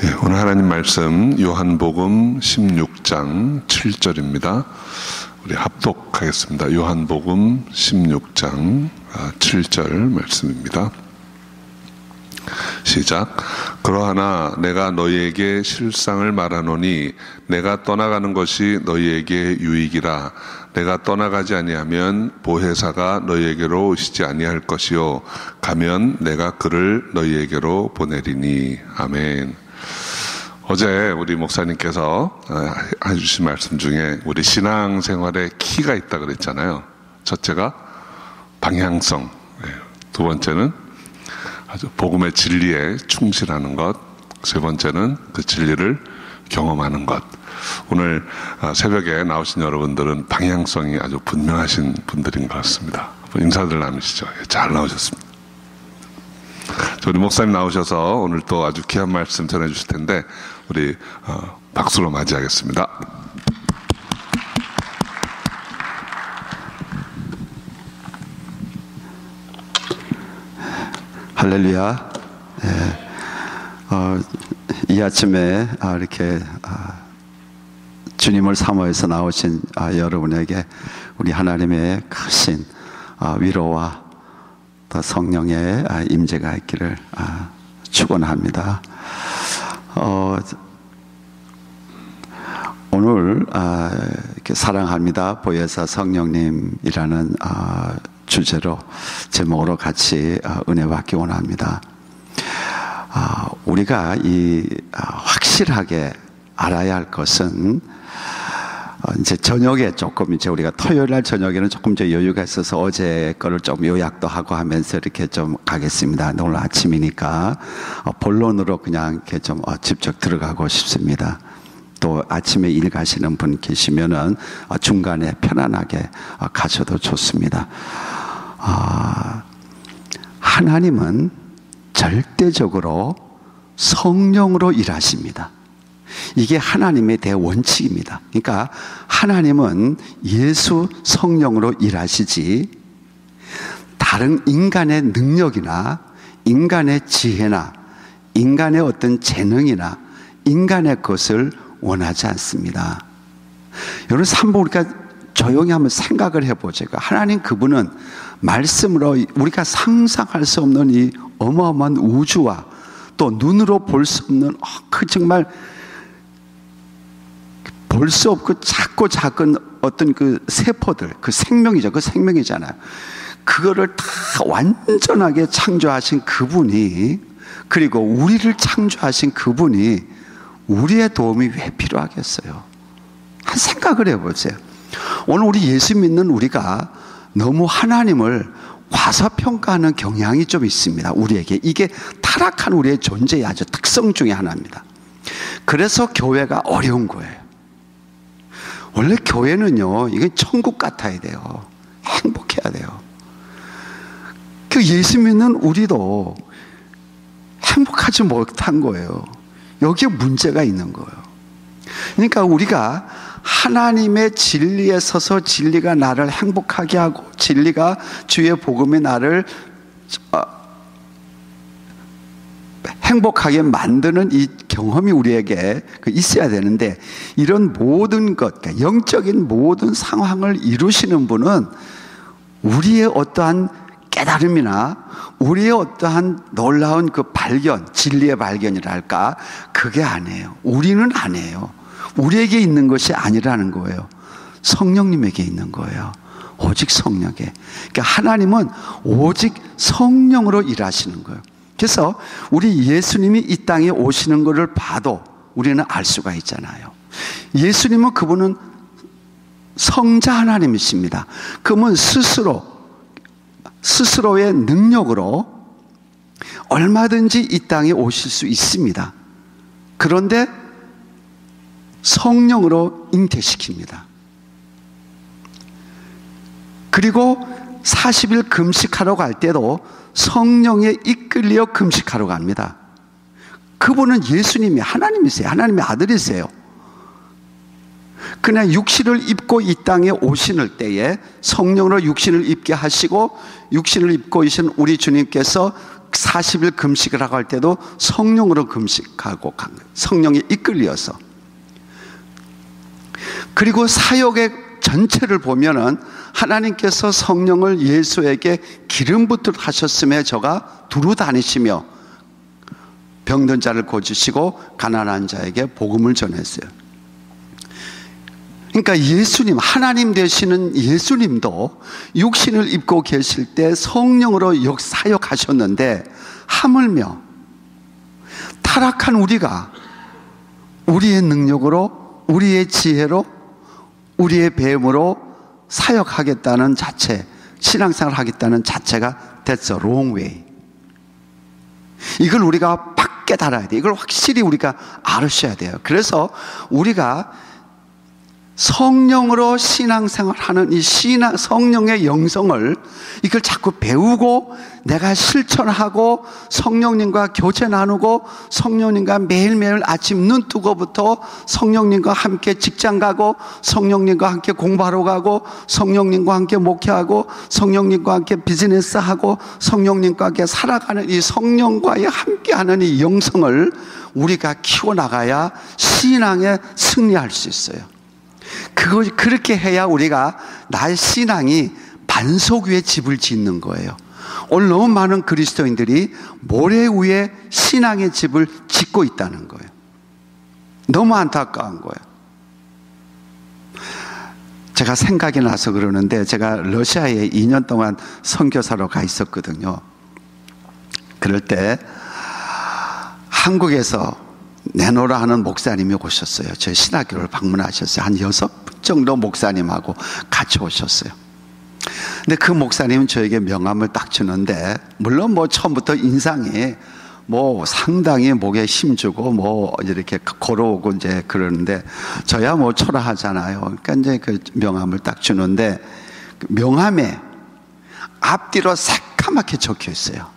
오늘 하나님 말씀 요한복음 16장 7절입니다. 우리 합독하겠습니다. 요한복음 16장 7절 말씀입니다. 시작. 그러하나 내가 너희에게 실상을 말하노니 내가 떠나가는 것이 너희에게 유익이라. 내가 떠나가지 아니하면 보혜사가 너희에게로 오시지 아니할 것이요 가면 내가 그를 너희에게로 보내리니. 아멘. 어제 우리 목사님께서 해주신 말씀 중에 우리 신앙생활에 키가 있다 그랬잖아요. 첫째가 방향성, 두 번째는 아주 복음의 진리에 충실하는 것, 세 번째는 그 진리를 경험하는 것. 오늘 새벽에 나오신 여러분들은 방향성이 아주 분명하신 분들인 것 같습니다. 인사들 나누시죠. 잘 나오셨습니다. 우리 목사님 나오셔서 오늘 또 아주 귀한 말씀 전해주실 텐데 우리 박수로 맞이하겠습니다. 할렐루야. 이 아침에 이렇게 주님을 사모해서 나오신 여러분에게 우리 하나님의 크신 위로와 또 성령의 임재가 있기를 축원합니다. 오늘 이렇게 사랑합니다 보혜사 성령님이라는 주제로 제목으로 같이 은혜 받기 원합니다. 우리가 확실하게 알아야 할 것은 이제 저녁에 조금 이제 우리가 토요일 날 저녁에는 조금 이제 여유가 있어서 어제 거를 좀 요약도 하고 하면서 이렇게 좀 가겠습니다. 오늘 아침이니까 본론으로 그냥 이렇게 좀 직접 들어가고 싶습니다. 또 아침에 일 가시는 분 계시면은 중간에 편안하게 가셔도 좋습니다. 하나님은 절대적으로 성령으로 일하십니다. 이게 하나님의 대원칙입니다. 그러니까 하나님은 예수 성령으로 일하시지 다른 인간의 능력이나 인간의 지혜나 인간의 어떤 재능이나 인간의 것을 원하지 않습니다. 여러분 한번 우리가 조용히 한번 생각을 해보죠. 하나님 그분은 말씀으로 우리가 상상할 수 없는 이 어마어마한 우주와 또 눈으로 볼 수 없는 그 정말 볼 수 없고 작고 작은 어떤 그 세포들, 그 생명이죠. 그 생명이잖아요. 그거를 다 완전하게 창조하신 그분이, 그리고 우리를 창조하신 그분이 우리의 도움이 왜 필요하겠어요? 한 생각을 해보세요. 오늘 우리 예수 믿는 우리가 너무 하나님을 과소평가하는 경향이 좀 있습니다. 우리에게. 이게 타락한 우리의 존재의 아주 특성 중에 하나입니다. 그래서 교회가 어려운 거예요. 원래 교회는요, 이게 천국 같아야 돼요. 행복해야 돼요. 그 예수 믿는 우리도 행복하지 못한 거예요. 여기에 문제가 있는 거예요. 그러니까 우리가 하나님의 진리에 서서 진리가 나를 행복하게 하고 진리가 주의 복음이 나를 행복하게 만드는 이 경험이 우리에게 있어야 되는데, 이런 모든 것, 그러니까 영적인 모든 상황을 이루시는 분은 우리의 어떠한 깨달음이나 우리의 어떠한 놀라운 그 발견, 진리의 발견이랄까, 그게 아니에요. 우리는 아니에요. 우리에게 있는 것이 아니라는 거예요. 성령님에게 있는 거예요. 오직 성령에. 그러니까 하나님은 오직 성령으로 일하시는 거예요. 그래서 우리 예수님이 이 땅에 오시는 것을 봐도 우리는 알 수가 있잖아요. 예수님은 그분은 성자 하나님이십니다. 그분은 스스로의 능력으로 얼마든지 이 땅에 오실 수 있습니다. 그런데 성령으로 잉태시킵니다. 그리고 40일 금식하러 갈 때도 성령에 이끌려 금식하러 갑니다. 그분은 예수님이 하나님이세요. 하나님의 아들이세요. 그냥 육신을 입고 이 땅에 오시는 때에 성령으로 육신을 입게 하시고 육신을 입고 계신 우리 주님께서 40일 금식을 하고 할 때도 성령으로 금식하고 간 거예요. 성령에 이끌려서. 그리고 사역의 전체를 보면은 하나님께서 성령을 예수에게 기름 붓도록 하셨음에 저가 두루 다니시며 병든 자를 고치시고 가난한 자에게 복음을 전했어요. 그러니까 예수님, 하나님 되시는 예수님도 육신을 입고 계실 때 성령으로 사역하셨는데 하물며 타락한 우리가 우리의 능력으로, 우리의 지혜로, 우리의 배움으로 사역하겠다는 자체, 신앙생활을 하겠다는 자체가 That's a wrong way. 이걸 우리가 팍 깨달아야 돼요. 이걸 확실히 우리가 알으셔야 돼요. 그래서 우리가 성령으로 신앙생활하는 이 성령의 영성을 이걸 자꾸 배우고 내가 실천하고 성령님과 교제 나누고 성령님과 매일매일 아침 눈 뜨고부터 성령님과 함께 직장 가고 성령님과 함께 공부하러 가고 성령님과 함께 목회하고 성령님과 함께 비즈니스하고 성령님과 함께 살아가는 이 성령과의 함께하는 이 영성을 우리가 키워나가야 신앙에 승리할 수 있어요. 그렇게 해야 우리가 나의 신앙이 반석 위에 집을 짓는 거예요. 오늘 너무 많은 그리스도인들이 모래 위에 신앙의 집을 짓고 있다는 거예요. 너무 안타까운 거예요. 제가 생각이 나서 그러는데 제가 러시아에 2년 동안 선교사로 가 있었거든요. 그럴 때 한국에서 내노라 하는 목사님이 오셨어요. 저희 신학교를 방문하셨어요. 한 6분 정도 목사님하고 같이 오셨어요. 근데 그 목사님은 저에게 명함을 딱 주는데, 물론 뭐 처음부터 인상이 뭐 상당히 목에 힘주고 뭐 이렇게 걸어오고 이제 그러는데, 저야 뭐 초라하잖아요. 그러니까 이제 그 명함을 딱 주는데, 명함에 앞뒤로 새까맣게 적혀 있어요.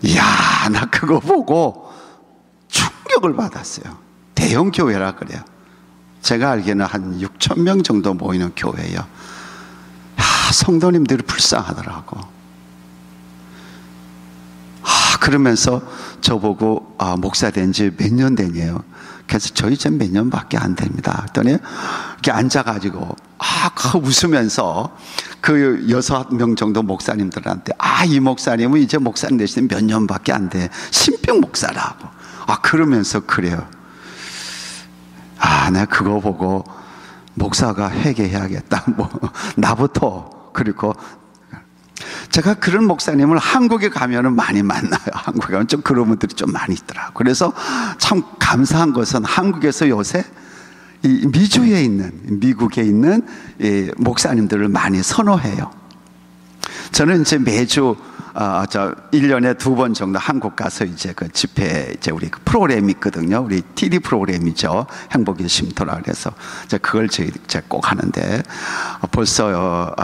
이야, 나 그거 보고 충격을 받았어요. 대형 교회라 그래요. 제가 알기에는 한 6천 명 정도 모이는 교회예요. 성도님들이 불쌍하더라고. 그러면서 저보고 목사 된 지 몇 년 되냐요. 그래서 저희 이제 몇 년밖에 안 됩니다. 그랬더니 이렇게 앉아가지고 웃으면서 그 6명 정도 목사님들한테 이 목사님은 이제 목사님 되시는 몇 년밖에 안 돼. 신병 목사라고. 그러면서 그래요. 내가 그거 보고 목사가 회개해야겠다. 뭐 나부터. 그리고 제가 그런 목사님을 한국에 가면은 많이 만나요. 한국에 가면 좀 그런 분들이 좀 많이 있더라고요. 그래서 참 감사한 것은 한국에서 요새 이 미국에 있는 이 목사님들을 많이 선호해요. 저는 이제 매주 1년에 2번 정도 한국 가서 이제 그 집회, 이제 우리 그 프로그램이 있거든요. 우리 TD 프로그램이죠. 행복의 쉼터라 그래서 그걸 제가 꼭 하는데, 벌써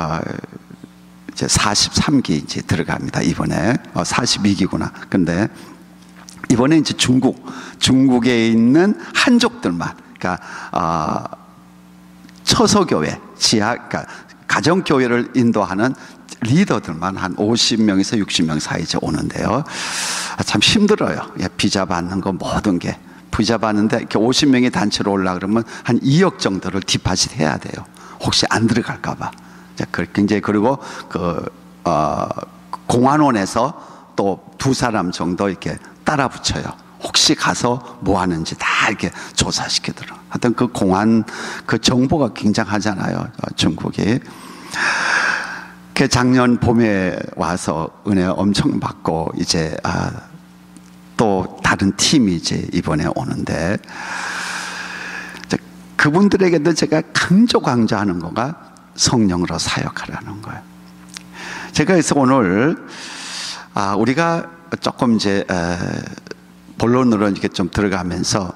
이제 43기 이제 들어갑니다. 이번에 42기구나. 근데 이번에 이제 중국에 있는 한족들만, 그러니까 처소교회, 그러니까 가정교회를 인도하는 리더들만 한 50명에서 60명 사이 이제 오는데요. 참 힘들어요. 비자 받는 거 모든 게. 비자 받는데 이렇게 50명의 단체로 올라 그러면 한 2억 정도를 디파짓 해야 돼요. 혹시 안 들어갈까봐. 굉장히, 그리고 공안원에서 또 2사람 정도 이렇게 따라 붙여요. 혹시 가서 뭐 하는지 다 이렇게 조사시키더라고요. 하여튼 그 공안, 그 정보가 굉장하잖아요. 중국이. 작년 봄에 와서 은혜 엄청 받고 이제 또 다른 팀이 이제 이번에 오는데, 그분들에게도 제가 강조하는 거가 성령으로 사역하라는 거예요. 제가 그래서 오늘 우리가 조금 이제 본론으로 이렇게 좀 들어가면서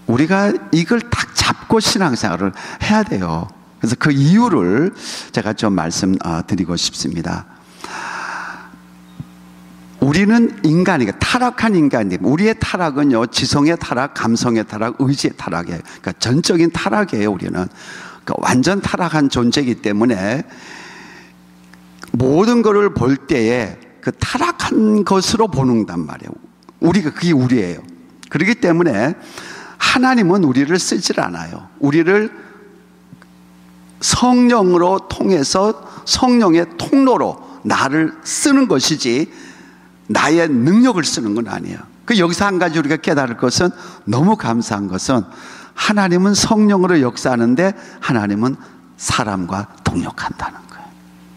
우리가 이걸 딱 잡고 신앙생활을 해야 돼요. 그래서 그 이유를 제가 좀 말씀드리고 싶습니다. 우리는 인간이니까, 타락한 인간이에요. 우리의 타락은요, 지성의 타락, 감성의 타락, 의지의 타락이에요. 그러니까 전적인 타락이에요, 우리는. 그러니까 완전 타락한 존재이기 때문에 모든 것을 볼 때에 그 타락한 것으로 보는단 말이에요. 우리가 그게 우리예요. 그렇기 때문에 하나님은 우리를 쓰질 않아요. 우리를 성령으로 통해서 성령의 통로로 나를 쓰는 것이지 나의 능력을 쓰는 건 아니에요. 그 여기서 한 가지 우리가 깨달을 것은, 너무 감사한 것은, 하나님은 성령으로 역사하는데 하나님은 사람과 동역한다는 거예요.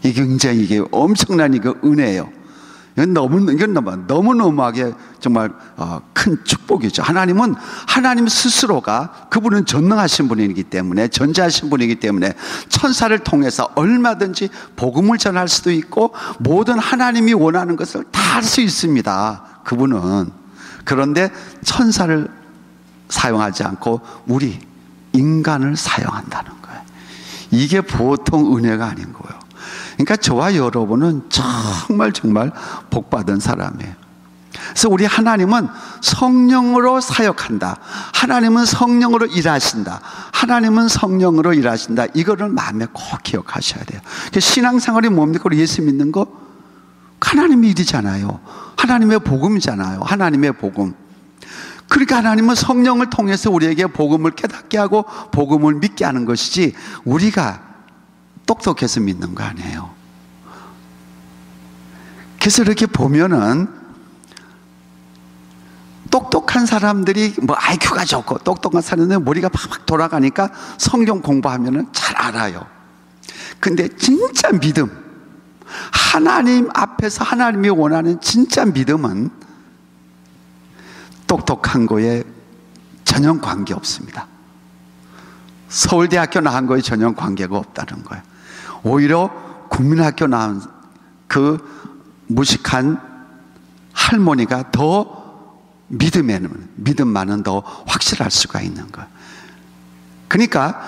이게 굉장히 이게 엄청난 이거 은혜예요. 이건 너무너무하게 정말 큰 축복이죠. 하나님은 하나님 스스로가, 그분은 전능하신 분이기 때문에, 전지하신 분이기 때문에 천사를 통해서 얼마든지 복음을 전할 수도 있고 모든 하나님이 원하는 것을 다 할 수 있습니다. 그분은. 그런데 천사를 사용하지 않고 우리 인간을 사용한다는 거예요. 이게 보통 은혜가 아닌 거예요. 그러니까 저와 여러분은 정말 복받은 사람이에요. 그래서 우리 하나님은 성령으로 사역한다. 하나님은 성령으로 일하신다. 하나님은 성령으로 일하신다. 이거를 마음에 꼭 기억하셔야 돼요. 신앙생활이 뭡니까? 우리 예수 믿는 거 하나님의 일이잖아요. 하나님의 복음이잖아요. 하나님의 복음. 그러니까 하나님은 성령을 통해서 우리에게 복음을 깨닫게 하고 복음을 믿게 하는 것이지 우리가 똑똑해서 믿는 거 아니에요. 그래서 이렇게 보면은 똑똑한 사람들이 뭐 IQ가 좋고 똑똑한 사람들은 머리가 팍팍 돌아가니까 성경 공부하면은 잘 알아요. 근데 진짜 믿음, 하나님 앞에서 하나님이 원하는 진짜 믿음은 똑똑한 거에 전혀 관계 없습니다. 서울대학교 나온 거에 전혀 관계가 없다는 거예요. 오히려 국민학교 나온 그 무식한 할머니가 더 믿음만은 더 확실할 수가 있는 거예요. 그러니까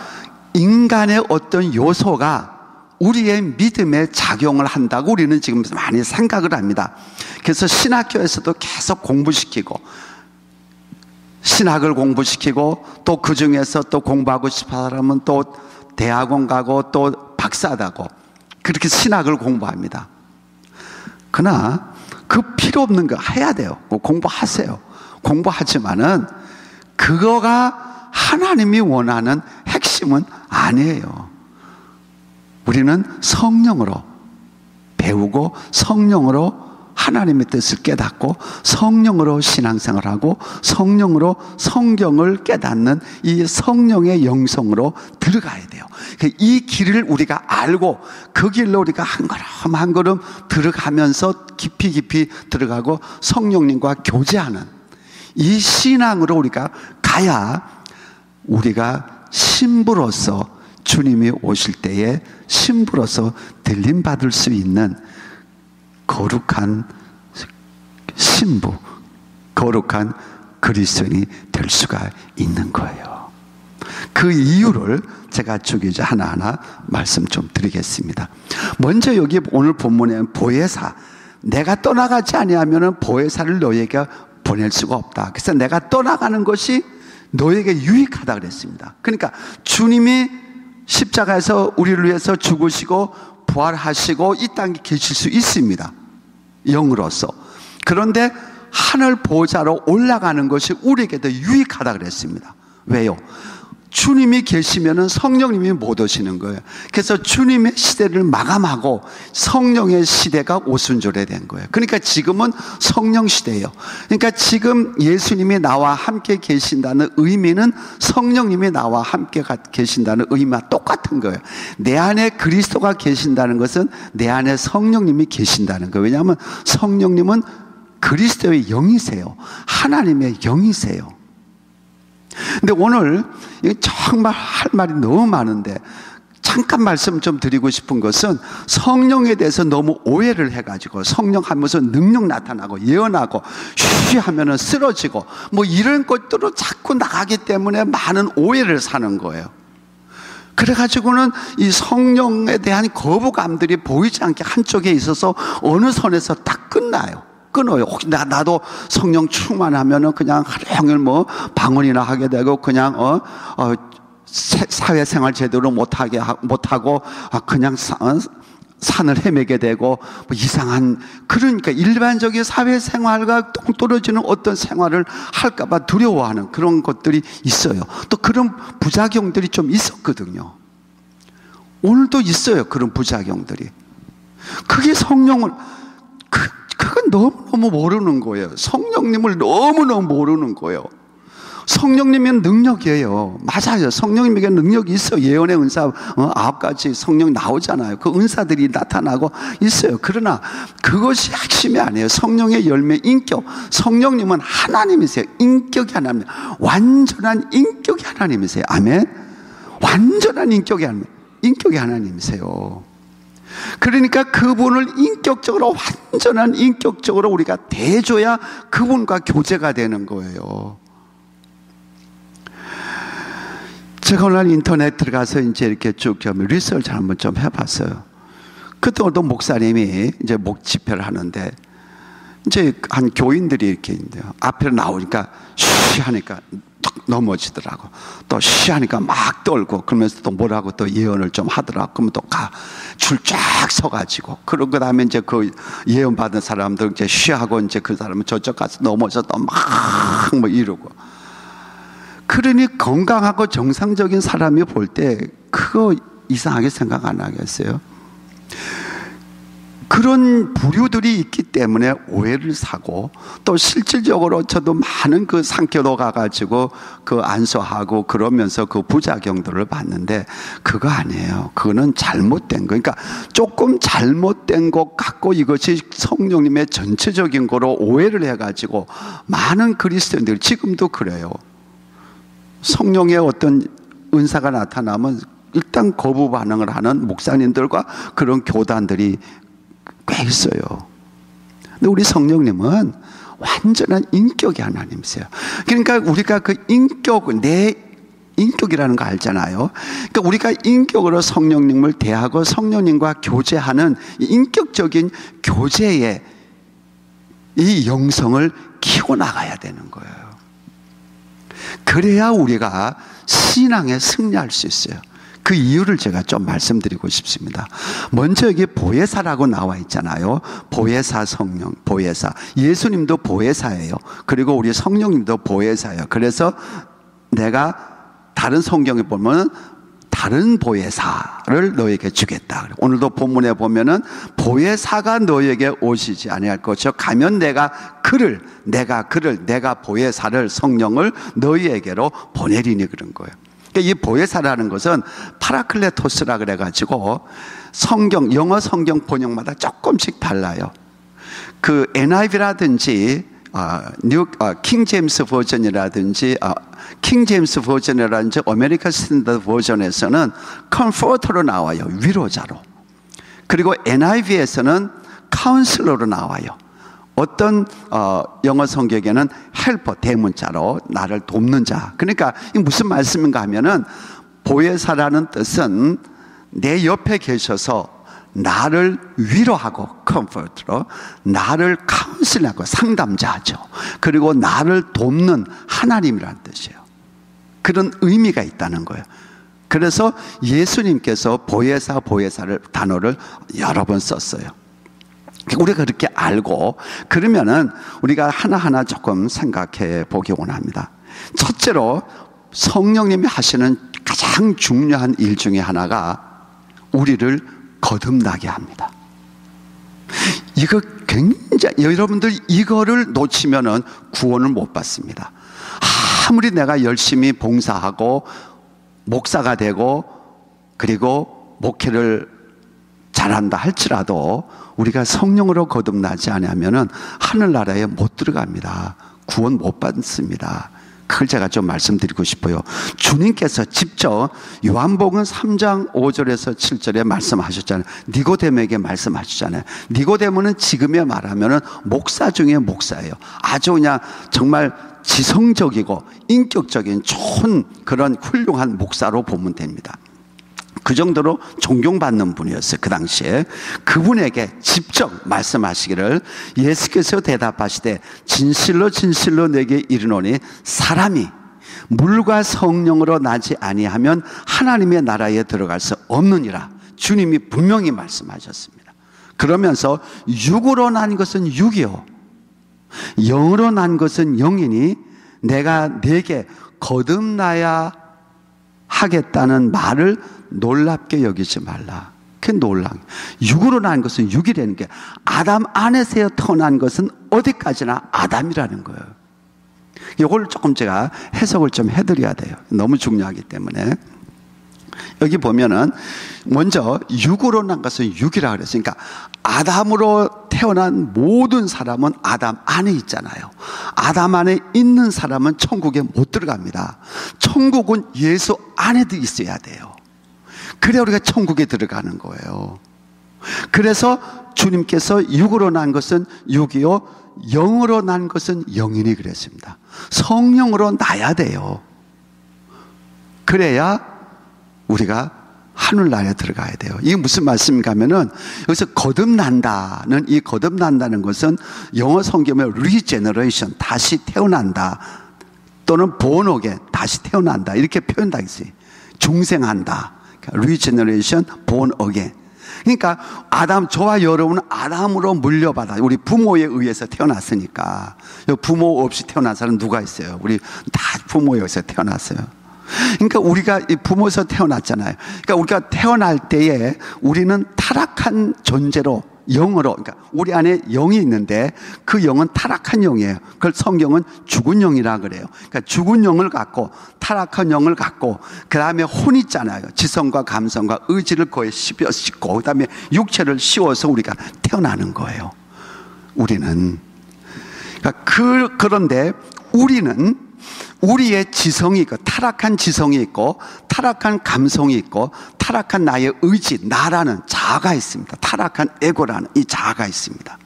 인간의 어떤 요소가 우리의 믿음에 작용을 한다고 우리는 지금 많이 생각을 합니다. 그래서 신학교에서도 계속 공부시키고, 신학을 공부시키고, 또 그 중에서 또 공부하고 싶은 사람은 또 대학원 가고 또 박사다고 그렇게 신학을 공부합니다. 그러나 그 필요 없는 거 해야 돼요. 공부하세요. 공부하지만은 그거가 하나님이 원하는 핵심은 아니에요. 우리는 성령으로 배우고 성령으로 하나님의 뜻을 깨닫고 성령으로 신앙생활하고 성령으로 성경을 깨닫는 이 성령의 영성으로 들어가야 돼요. 이 길을 우리가 알고 그 길로 우리가 한 걸음 한 걸음 들어가면서 깊이 들어가고 성령님과 교제하는 이 신앙으로 우리가 가야 우리가 신부로서 주님이 오실 때에 신부로서 들림받을 수 있는 거룩한 신부, 거룩한 그리스도인이 될 수가 있는 거예요. 그 이유를 제가 주기자 하나하나 말씀 좀 드리겠습니다. 먼저 여기 오늘 본문에 보혜사, 내가 떠나가지 아니하면 보혜사를 너에게 보낼 수가 없다. 그래서 내가 떠나가는 것이 너에게 유익하다 그랬습니다. 그러니까 주님이 십자가에서 우리를 위해서 죽으시고 부활하시고 이 땅에 계실 수 있습니다. 영으로서. 그런데 하늘 보좌로 올라가는 것이 우리에게 더 유익하다 그랬습니다. 왜요? 주님이 계시면은 성령님이 못 오시는 거예요. 그래서 주님의 시대를 마감하고 성령의 시대가 오순절에 된 거예요. 그러니까 지금은 성령 시대예요. 그러니까 지금 예수님이 나와 함께 계신다는 의미는 성령님이 나와 함께 계신다는 의미와 똑같은 거예요. 내 안에 그리스도가 계신다는 것은 내 안에 성령님이 계신다는 거예요. 왜냐하면 성령님은 그리스도의 영이세요. 하나님의 영이세요. 근데 오늘 정말 할 말이 너무 많은데 잠깐 말씀 좀 드리고 싶은 것은 성령에 대해서 너무 오해를 해가지고 성령 하면서 능력 나타나고 예언하고 쉬쉬 하면은 쓰러지고 뭐 이런 것들로 자꾸 나가기 때문에 많은 오해를 사는 거예요. 그래가지고는 이 성령에 대한 거부감들이 보이지 않게 한쪽에 있어서 어느 선에서 딱 끊어요. 혹시 나도 성령 충만하면은 그냥 하루 종일 뭐 방언이나 하게 되고 그냥 사회생활 제대로 못하고 그냥 산을 헤매게 되고 뭐 이상한, 그러니까 일반적인 사회생활과 동떨어지는 어떤 생활을 할까봐 두려워하는 그런 것들이 있어요. 또 그런 부작용들이 좀 있었거든요. 오늘도 있어요. 그런 부작용들이. 그게 성령을, 그건 너무너무 모르는 거예요. 성령님을 너무너무 모르는 거예요. 성령님의 능력이에요. 맞아요. 성령님에게 능력이 있어. 예언의 은사 9가지 성령 나오잖아요. 그 은사들이 나타나고 있어요. 그러나 그것이 핵심이 아니에요. 성령의 열매, 인격. 성령님은 하나님이세요. 인격이 하나님. 완전한 인격이 하나님이세요. 아멘. 완전한 인격이 하나님이세요. 그러니까 그분을 인격적으로, 완전한 인격적으로 우리가 대줘야 그분과 교제가 되는 거예요. 제가 오늘 인터넷 들어가서 이제 이렇게 쭉 리서치를 한번 좀 해봤어요. 그때 어떤 목사님이 이제 목 집회를 하는데, 이제 한 교인들이 이렇게 있는데요. 앞에 나오니까 쉬 하니까 툭 넘어지더라고. 또 쉬 하니까 막 떨고, 그러면서 또 뭐라고 또 예언을 좀 하더라고. 그러면 또 줄 쫙 서가지고, 그러고 그 다음에 이제 그 예언 받은 사람들 이제 쉬하고 이제 그 사람은 저쪽 가서 넘어져서 또 막 뭐 이러고. 그러니 건강하고 정상적인 사람이 볼 때 그거 이상하게 생각 안 하겠어요? 그런 부류들이 있기 때문에 오해를 사고, 또 실질적으로 저도 많은 그 상교도 가가지고 그 안수하고 그러면서 그 부작용들을 봤는데, 그거 아니에요. 그거는 잘못된 거. 그러니까 조금 잘못된 것 같고 이것이 성령님의 전체적인 거로 오해를 해가지고 많은 그리스도인들 지금도 그래요. 성령의 어떤 은사가 나타나면 일단 거부 반응을 하는 목사님들과 그런 교단들이 꽤 있어요. 근데 우리 성령님은 완전한 인격이 하나님이세요. 그러니까 우리가 그 인격, 내 인격이라는 거 알잖아요. 그러니까 우리가 인격으로 성령님을 대하고 성령님과 교제하는 인격적인 교제에 이 영성을 키워나가야 되는 거예요. 그래야 우리가 신앙에 승리할 수 있어요. 그 이유를 제가 좀 말씀드리고 싶습니다. 먼저 여기 보혜사라고 나와 있잖아요. 보혜사 성령, 보혜사. 예수님도 보혜사예요. 그리고 우리 성령님도 보혜사예요. 그래서 내가 다른 성경에 보면 다른 보혜사를 너에게 주겠다. 오늘도 본문에 보면은 보혜사가 너에게 오시지 아니할 것이요 가면 내가 보혜사를, 성령을 너희에게로 보내리니, 그런 거예요. 그러니까 이 보혜사라는 것은 파라클레토스라 그래가지고 성경, 영어 성경 번역마다 조금씩 달라요. 그 NIV라든지 킹 제임스 버전이라든지 아메리칸 스탠더드 버전에서는 컴포터로 나와요. 위로자로. 그리고 NIV에서는 카운슬러로 나와요. 어떤 영어 성경에는 헬퍼, 대문자로 나를 돕는 자. 그러니까 이 무슨 말씀인가 하면은 보혜사라는 뜻은 내 옆에 계셔서 나를 위로하고, 컴포트로 나를 카운슬하고, 상담자죠. 그리고 나를 돕는 하나님이라는 뜻이에요. 그런 의미가 있다는 거예요. 그래서 예수님께서 보혜사를 단어를 여러 번 썼어요. 우리가 그렇게 알고, 그러면은 우리가 하나하나 조금 생각해 보기 원합니다. 첫째로 성령님이 하시는 가장 중요한 일 중에 하나가 우리를 거듭나게 합니다. 이거 굉장히, 여러분들 이거를 놓치면은 구원을 못 받습니다. 아무리 내가 열심히 봉사하고 목사가 되고 그리고 목회를 잘한다 할지라도 우리가 성령으로 거듭나지 않으면은 하늘나라에 못 들어갑니다. 구원 못 받습니다. 그걸 제가 좀 말씀드리고 싶어요. 주님께서 직접 요한복음 3장 5절에서 7절에 말씀하셨잖아요. 니고데모에게 말씀하셨잖아요. 니고데모는 지금에 말하면은 목사 중에 목사예요. 아주 그냥 정말 지성적이고 인격적인 좋은 그런 훌륭한 목사로 보면 됩니다. 그 정도로 존경받는 분이었어요. 그 당시에. 그분에게 직접 말씀하시기를, 예수께서 대답하시되 진실로 진실로 내게 이르노니 사람이 물과 성령으로 나지 아니하면 하나님의 나라에 들어갈 수 없느니라. 주님이 분명히 말씀하셨습니다. 그러면서 육으로 난 것은 육이요, 영으로 난 것은 영이니 내가 네게 거듭나야 하겠다는 말을 놀랍게 여기지 말라. 그 놀랍게. 육으로 난 것은 육이라는 게, 아담 안에서 태어난 것은 어디까지나 아담이라는 거예요. 이걸 조금 제가 해석을 좀 해드려야 돼요. 너무 중요하기 때문에. 여기 보면은 먼저 육으로 난 것은 육이라 그랬으니까, 아담으로 태어난 모든 사람은 아담 안에 있잖아요. 아담 안에 있는 사람은 천국에 못 들어갑니다. 천국은 예수 안에도 있어야 돼요. 그래야 우리가 천국에 들어가는 거예요. 그래서 주님께서 육으로 난 것은 육이요, 영으로 난 것은 영이니 그랬습니다. 성령으로 나야 돼요. 그래야 우리가 하늘나라에 들어가야 돼요. 이게 무슨 말씀인가 하면은, 여기서 거듭난다는, 이 거듭난다는 것은 영어 성경에 regeneration, 다시 태어난다, 또는 born again, 다시 태어난다, 이렇게 표현다 있어요. 중생한다, regeneration, born again. 그러니까 아담, 저와 여러분은 아담으로 물려받아, 우리 부모에 의해서 태어났으니까. 부모 없이 태어난 사람 누가 있어요? 우리 다 부모에 의해서 태어났어요. 그러니까 우리가 이 부모에서 태어났잖아요. 그러니까 우리가 태어날 때에 우리는 타락한 존재로, 영으로, 그러니까 우리 안에 영이 있는데 그 영은 타락한 영이에요. 그걸 성경은 죽은 영이라 그래요. 그러니까 죽은 영을 갖고, 타락한 영을 갖고, 그 다음에 혼 있잖아요. 지성과 감성과 의지를 거기에 씹고, 그 다음에 육체를 씌워서 우리가 태어나는 거예요. 우리는. 그러니까 그런데 우리는, 우리의 지성이 있고, 타락한 지성이 있고, 타락한 감성이 있고, 타락한 나의 의지, 나라는 자아가 있습니다. 타락한 에고라는 이 자아가 있습니다.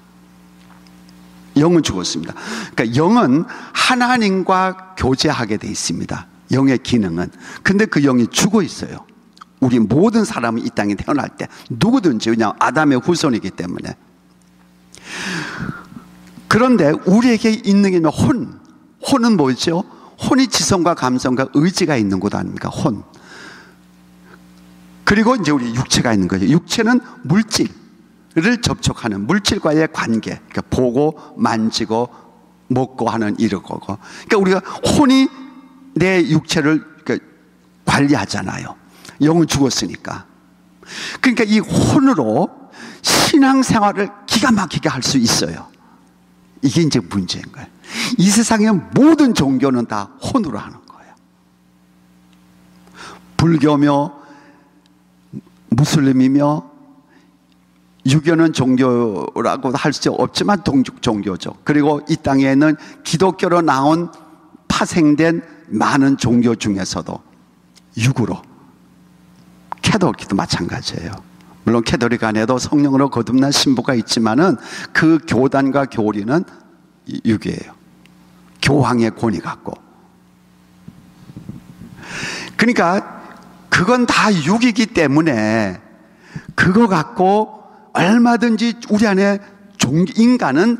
영은 죽었습니다. 그러니까 영은 하나님과 교제하게 돼 있습니다. 영의 기능은. 근데 그 영이 죽어 있어요. 우리 모든 사람이 이 땅에 태어날 때 누구든지, 그냥 아담의 후손이기 때문에. 그런데 우리에게 있는 게 혼은 뭐죠? 혼이 지성과 감성과 의지가 있는 곳 아닙니까? 혼. 그리고 이제 우리 육체가 있는 거죠. 육체는 물질을 접촉하는, 물질과의 관계. 그러니까 보고, 만지고, 먹고 하는 이런 거고. 그러니까 우리가 혼이 내 육체를 관리하잖아요. 영은 죽었으니까. 그러니까 이 혼으로 신앙생활을 기가 막히게 할 수 있어요. 이게 이제 문제인 거예요. 이 세상의 모든 종교는 다 혼으로 하는 거예요. 불교며 무슬림이며, 유교는 종교라고 할 수 없지만 종교죠. 그리고 이 땅에는 기독교로 나온 파생된 많은 종교 중에서도 육으로, 캐톨릭도 마찬가지예요. 물론 캐톨릭 안에도 성령으로 거듭난 신부가 있지만은 그 교단과 교리는 육이에요. 교황의 권위 갖고. 그러니까 그건 다 육이기 때문에 그거 갖고 얼마든지 우리 안에 인간은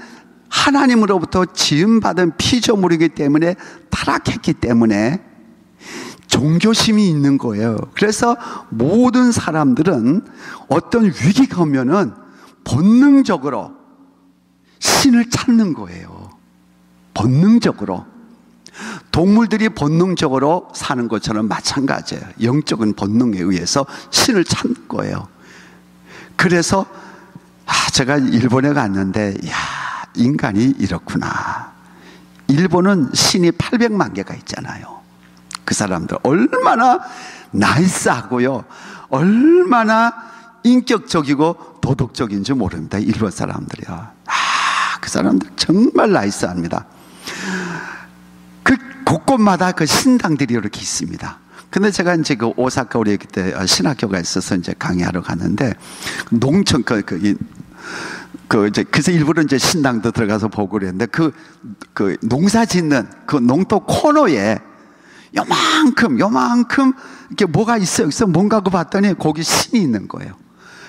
하나님으로부터 지음받은 피조물이기 때문에, 타락했기 때문에 종교심이 있는 거예요. 그래서 모든 사람들은 어떤 위기가 오면은 본능적으로 신을 찾는 거예요. 본능적으로. 동물들이 본능적으로 사는 것처럼 마찬가지예요. 영적인 본능에 의해서 신을 찾는 거예요. 그래서 제가 일본에 갔는데, 인간이 이렇구나. 일본은 신이 800만 개가 있잖아요. 그 사람들 얼마나 나이스하고요, 얼마나 인격적이고 도덕적인지 모릅니다. 일본 사람들이요. 그 사람들 정말 나이스합니다. 그 곳곳마다 그 신당들이 이렇게 있습니다. 근데 제가 이제 그 오사카, 우리 그때 신학교가 있어서 이제 강의하러 갔는데, 농촌 그래서 일부러 이제 신당도 들어가서 보고 그랬는데, 그 농사 짓는 그 농토 코너에 요만큼 이렇게 뭐가 있어요. 그래서 뭔가 그 봤더니 거기 신이 있는 거예요.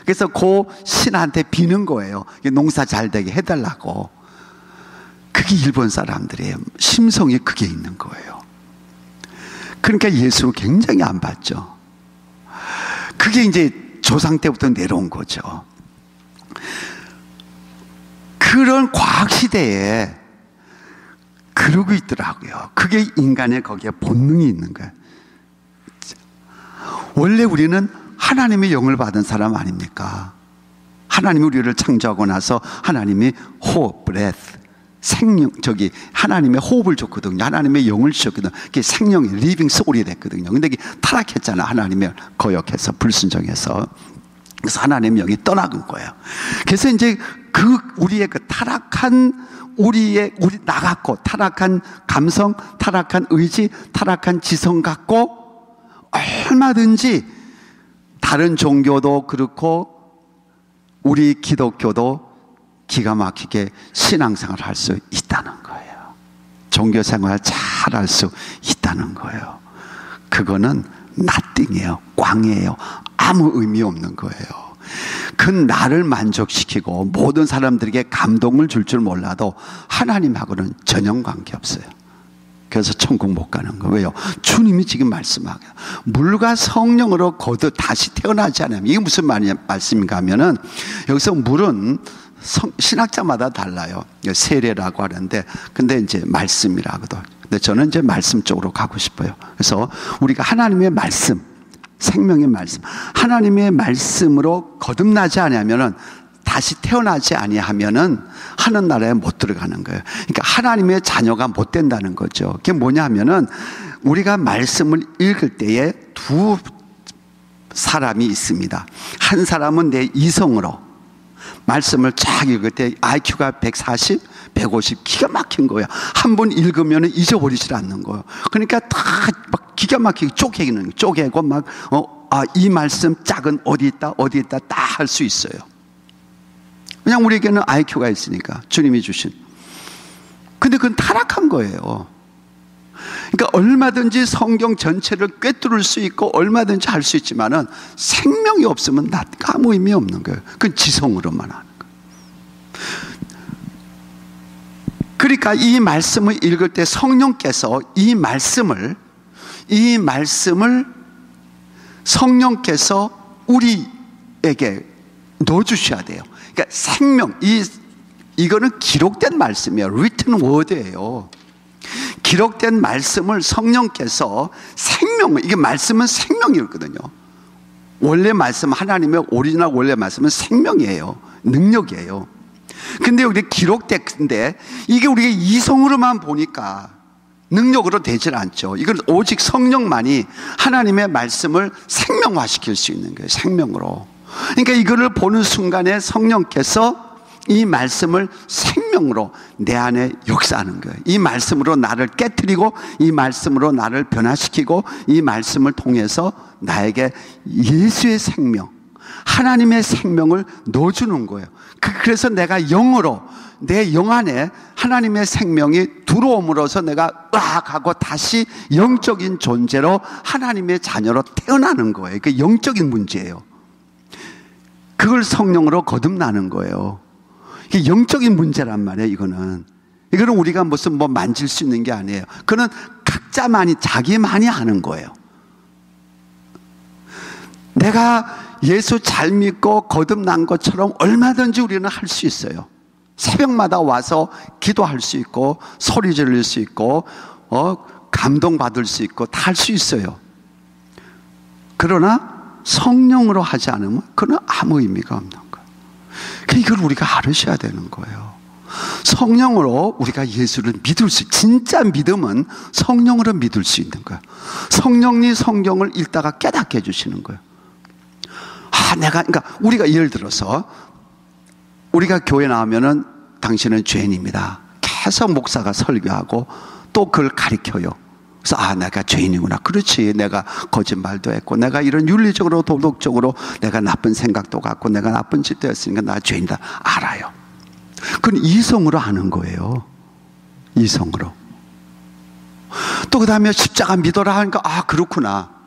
그래서 그 신한테 비는 거예요. 농사 잘 되게 해달라고. 그게 일본 사람들이에요. 심성이 그게 있는 거예요. 그러니까 예수를 굉장히 안 봤죠. 그게 이제 조상 때부터 내려온 거죠. 그런 과학 시대에 그러고 있더라고요. 그게 인간의 거기에 본능이 있는 거예요. 원래 우리는 하나님의 영을 받은 사람 아닙니까? 하나님이 우리를 창조하고 나서 하나님이 호흡, breath, 생명, 하나님의 호흡을 줬거든요. 하나님의 영을 주셨거든요. 그게 생명이 리빙 소울이 됐거든요. 근데 이게 타락했잖아. 하나님의 거역해서, 불순종해서. 그래서 하나님의 영이 떠나간 거예요. 그래서 이제 우리의 타락한 우리 나갔고, 타락한 감성, 타락한 의지, 타락한 지성 갖고 얼마든지 다른 종교도 그렇고 우리 기독교도 기가 막히게 신앙생활을 할 수 있다는 거예요. 종교생활 잘 할 수 있다는 거예요. 그거는 nothing이에요. 광이에요. 아무 의미 없는 거예요. 그 나를 만족시키고 모든 사람들에게 감동을 줄 줄 몰라도 하나님하고는 전혀 관계없어요. 그래서 천국 못 가는 거예요. 왜요? 주님이 지금 말씀하고 물과 성령으로 거듭 다시 태어나지 않으면, 이게 무슨 말씀인가 하면은, 여기서 물은 신학자마다 달라요. 세례라고 하는데, 근데 이제 말씀이라고도. 근데 저는 이제 말씀 쪽으로 가고 싶어요. 그래서 우리가 하나님의 말씀, 생명의 말씀, 하나님의 말씀으로 거듭나지 아니하면은, 다시 태어나지 아니하면은 하는 나라에 못 들어가는 거예요. 그러니까 하나님의 자녀가 못 된다는 거죠. 그게 뭐냐 하면은, 우리가 말씀을 읽을 때에 두 사람이 있습니다. 한 사람은 내 이성으로 말씀을 쫙 읽을 때 IQ가 140, 150 기가 막힌 거예요. 한 번 읽으면 잊어버리질 않는 거예요. 그러니까 다 막 기가 막히게 쪼개고 막 이 말씀 짝은 어디 있다 다 할 수 있어요. 그냥 우리에게는 IQ가 있으니까, 주님이 주신. 근데 그건 타락한 거예요. 그러니까 얼마든지 성경 전체를 꿰뚫을 수 있고 얼마든지 할 수 있지만은 생명이 없으면 아무 의미 없는 거예요. 그건 지성으로만 하는 거예요. 그러니까 이 말씀을 읽을 때 성령께서 이 말씀을 성령께서 우리에게 넣어주셔야 돼요. 그러니까 생명, 이거는 기록된 말씀이에요. written word예요. 기록된 말씀을 성령께서 이게 말씀은 생명이거든요. 원래 말씀, 하나님의 오리지널 원래 말씀은 생명이에요. 능력이에요. 근데 여기 기록됐는데 이게 우리가 이성으로만 보니까 능력으로 되질 않죠. 이건 오직 성령만이 하나님의 말씀을 생명화시킬 수 있는 거예요. 생명으로. 그러니까 이거를 보는 순간에 성령께서 이 말씀을 생명으로 내 안에 역사하는 거예요. 이 말씀으로 나를 깨트리고, 이 말씀으로 나를 변화시키고, 이 말씀을 통해서 나에게 예수의 생명, 하나님의 생명을 넣어주는 거예요. 그래서 내가 영으로, 내 영 안에 하나님의 생명이 들어옴으로써 내가 으악 하고 다시 영적인 존재로 하나님의 자녀로 태어나는 거예요. 그 영적인 문제예요. 그걸 성령으로 거듭나는 거예요. 이게 영적인 문제란 말이에요. 이거는 우리가 무슨 만질 수 있는 게 아니에요. 그는 각자만이, 자기만이 아는 거예요. 내가 예수 잘 믿고 거듭난 것처럼 얼마든지 우리는 할 수 있어요. 새벽마다 와서 기도할 수 있고, 소리 지를 수 있고, 감동받을 수 있고, 다 할 수 있어요. 그러나 성령으로 하지 않으면 그건 아무 의미가 없는 거예요. 이걸 우리가 알으셔야 되는 거예요. 성령으로 우리가 예수를 믿을 수, 진짜 믿음은 성령으로 믿을 수 있는 거예요. 성령이 성경을 읽다가 깨닫게 해주시는 거예요. 그러니까 우리가 예를 들어서 우리가 교회 나오면은 당신은 죄인입니다. 계속 목사가 설교하고 또 그걸 가르쳐요. 그래서 내가 죄인이구나. 그렇지. 내가 거짓말도 했고, 내가 이런 윤리적으로 도덕적으로 내가 나쁜 생각도 갖고 내가 나쁜 짓도 했으니까 나 죄인이다. 알아요. 그건 이성으로 하는 거예요. 이성으로. 또 그 다음에 십자가 믿어라 하니까 그렇구나.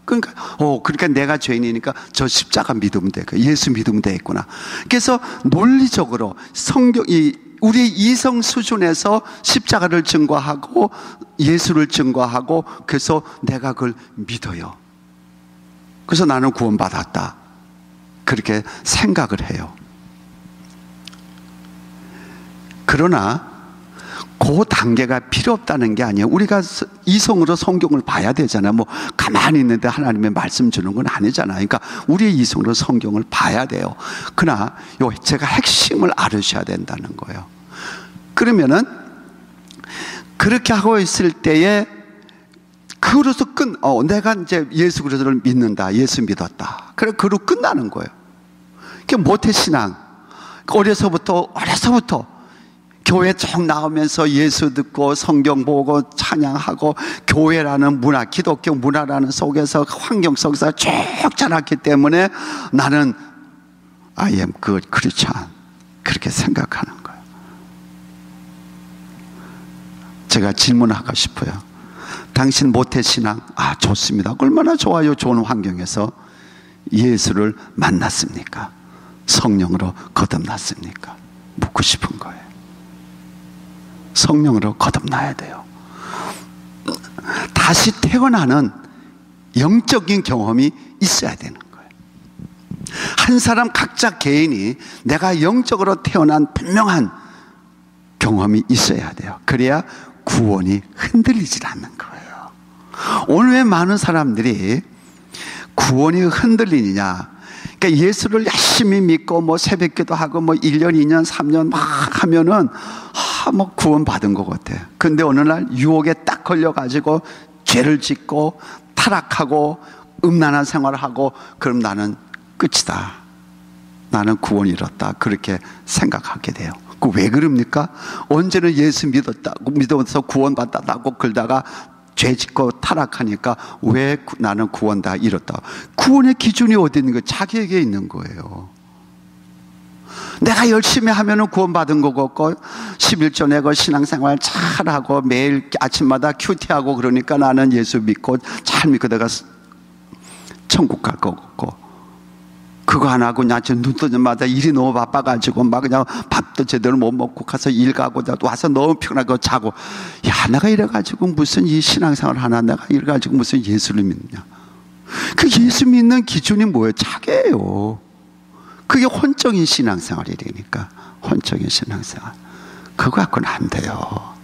그러니까 내가 죄인이니까 저 십자가 믿으면 돼. 예수 믿으면 되겠구나. 그래서 논리적으로 우리의 이성 수준에서 십자가를 증거하고 예수를 증거하고, 그래서 내가 그걸 믿어요. 그래서 나는 구원받았다. 그렇게 생각을 해요. 그러나 그 단계가 필요 없다는 게 아니에요. 우리가 이성으로 성경을 봐야 되잖아요. 뭐 가만히 있는데 하나님의 말씀 주는 건 아니잖아요. 그러니까 우리의 이성으로 성경을 봐야 돼요. 그러나 제가 핵심을 알으셔야 된다는 거예요. 그러면은 그렇게 하고 있을 때에 그로서 내가 이제 예수 그리스도를 믿는다. 예수 믿었다. 그래 그로 끝나는 거예요. 그게 모태신앙. 어려서부터 교회 쭉 나오면서 예수 듣고 성경 보고 찬양하고 교회라는 문화, 기독교 문화라는 속에서 환경 속에서 쭉 자랐기 때문에 나는 I am good Christian 그렇게 생각하는 거예요. 제가 질문하고 싶어요. 당신 모태신앙 좋습니다. 얼마나 좋아요. 좋은 환경에서 예수를 만났습니까? 성령으로 거듭났습니까? 묻고 싶은 거예요. 성령으로 거듭나야 돼요. 다시 태어나는 영적인 경험이 있어야 되는 거예요. 한 사람 각자 개인이 내가 영적으로 태어난 분명한 경험이 있어야 돼요. 그래야 구원이 흔들리질 않는 거예요. 오늘 왜 많은 사람들이 구원이 흔들리느냐? 그러니까 예수를 열심히 믿고 뭐 새벽기도 하고 뭐 1년, 2년, 3년 막 하면은 뭐 구원받은 것 같아. 근데 어느 날 유혹에 딱 걸려가지고 죄를 짓고 타락하고 음란한 생활을 하고 그럼 나는 끝이다. 나는 구원 잃었다. 그렇게 생각하게 돼요. 왜 그럽니까? 언제는 예수 믿어서 구원받았다고 그러다가 죄 짓고 타락하니까 왜 나는 구원 다 잃었다. 구원의 기준이 어디 있는 거예요? 자기에게 있는 거예요. 내가 열심히 하면은 구원받은 거 같고 11조 내고 신앙생활 잘하고 매일 아침마다 큐티하고 그러니까 나는 예수 믿고 잘 믿고 내가 천국 갈 거 같고 그거 안 하고 그냥 눈 뜨는 마다 일이 너무 바빠가지고 막 그냥 밥도 제대로 못 먹고 가서 일 가고 와서 너무 피곤하고 자고 야 내가 이래가지고 무슨 이 신앙생활 하나 내가 이래가지고 무슨 예수를 믿느냐. 그 예수 믿는 기준이 뭐예요? 자기예요. 그게 혼적인 신앙생활이니까 혼적인 신앙생활 그거 갖고는 안 돼요.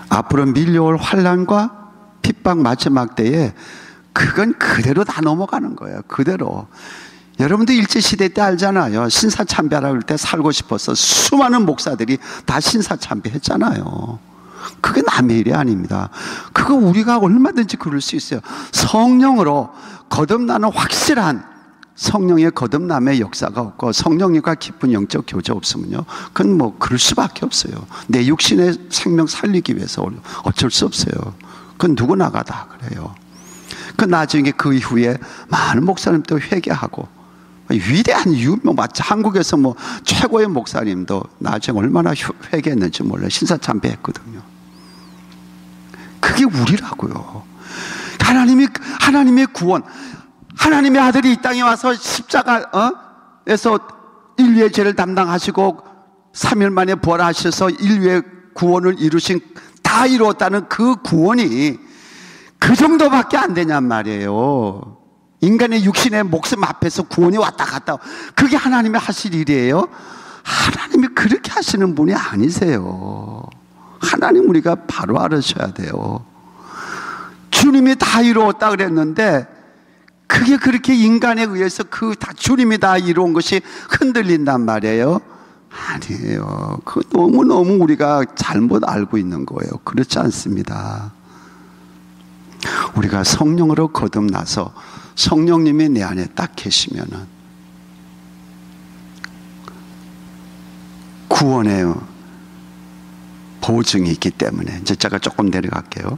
앞으로 밀려올 환난과 핍박 마지막 때에 그건 그대로 다 넘어가는 거예요. 그대로. 여러분도 일제시대 때 알잖아요. 신사참배할 때 살고 싶어서 수많은 목사들이 다 신사참배 했잖아요. 그게 남의 일이 아닙니다. 그거 우리가 얼마든지 그럴 수 있어요. 성령으로 거듭나는 확실한 성령의 거듭남의 역사가 없고 성령님과 깊은 영적 교제 없으면요. 그건 뭐 그럴 수밖에 없어요. 내 육신의 생명 살리기 위해서 어쩔 수 없어요. 그건 누구나가 다 그래요. 그 나중에 그 이후에 많은 목사님도 회개하고 위대한 유명 한국에서 뭐 최고의 목사님도 나중에 얼마나 회개했는지 몰라요. 신사참배했거든요. 그게 우리라고요. 하나님의 구원, 하나님의 아들이 이 땅에 와서 십자가에서 인류의 죄를 담당하시고 3일 만에 부활하셔서 인류의 구원을 이루신 다 이루었다는 그 구원이 그 정도밖에 안 되냔 말이에요. 인간의 육신의 목숨 앞에서 구원이 왔다 갔다. 그게 하나님의 하실 일이에요. 하나님이 그렇게 하시는 분이 아니세요. 하나님 우리가 바로 알으셔야 돼요. 주님이 다 이루었다 그랬는데 그게 그렇게 인간에 의해서 다 주님이 다 이루은 것이 흔들린단 말이에요. 아니에요. 그 너무너무 우리가 잘못 알고 있는 거예요. 그렇지 않습니다. 우리가 성령으로 거듭나서 성령님이 내 안에 딱 계시면은 구원의 보증이 있기 때문에 이제 제가 조금 내려갈게요.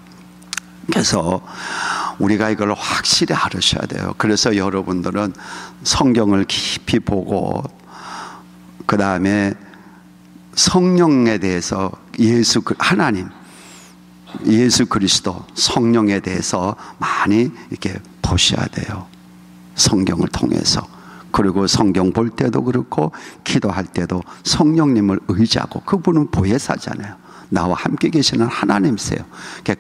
그래서 우리가 이걸 확실히 알으셔야 돼요. 그래서 여러분들은 성경을 깊이 보고 그 다음에 성령에 대해서 하나님 예수 그리스도 성령에 대해서 많이 이렇게 보셔야 돼요. 성경을 통해서 그리고 성경 볼 때도 그렇고 기도할 때도 성령님을 의지하고, 그분은 보혜사잖아요. 나와 함께 계시는 하나님이세요.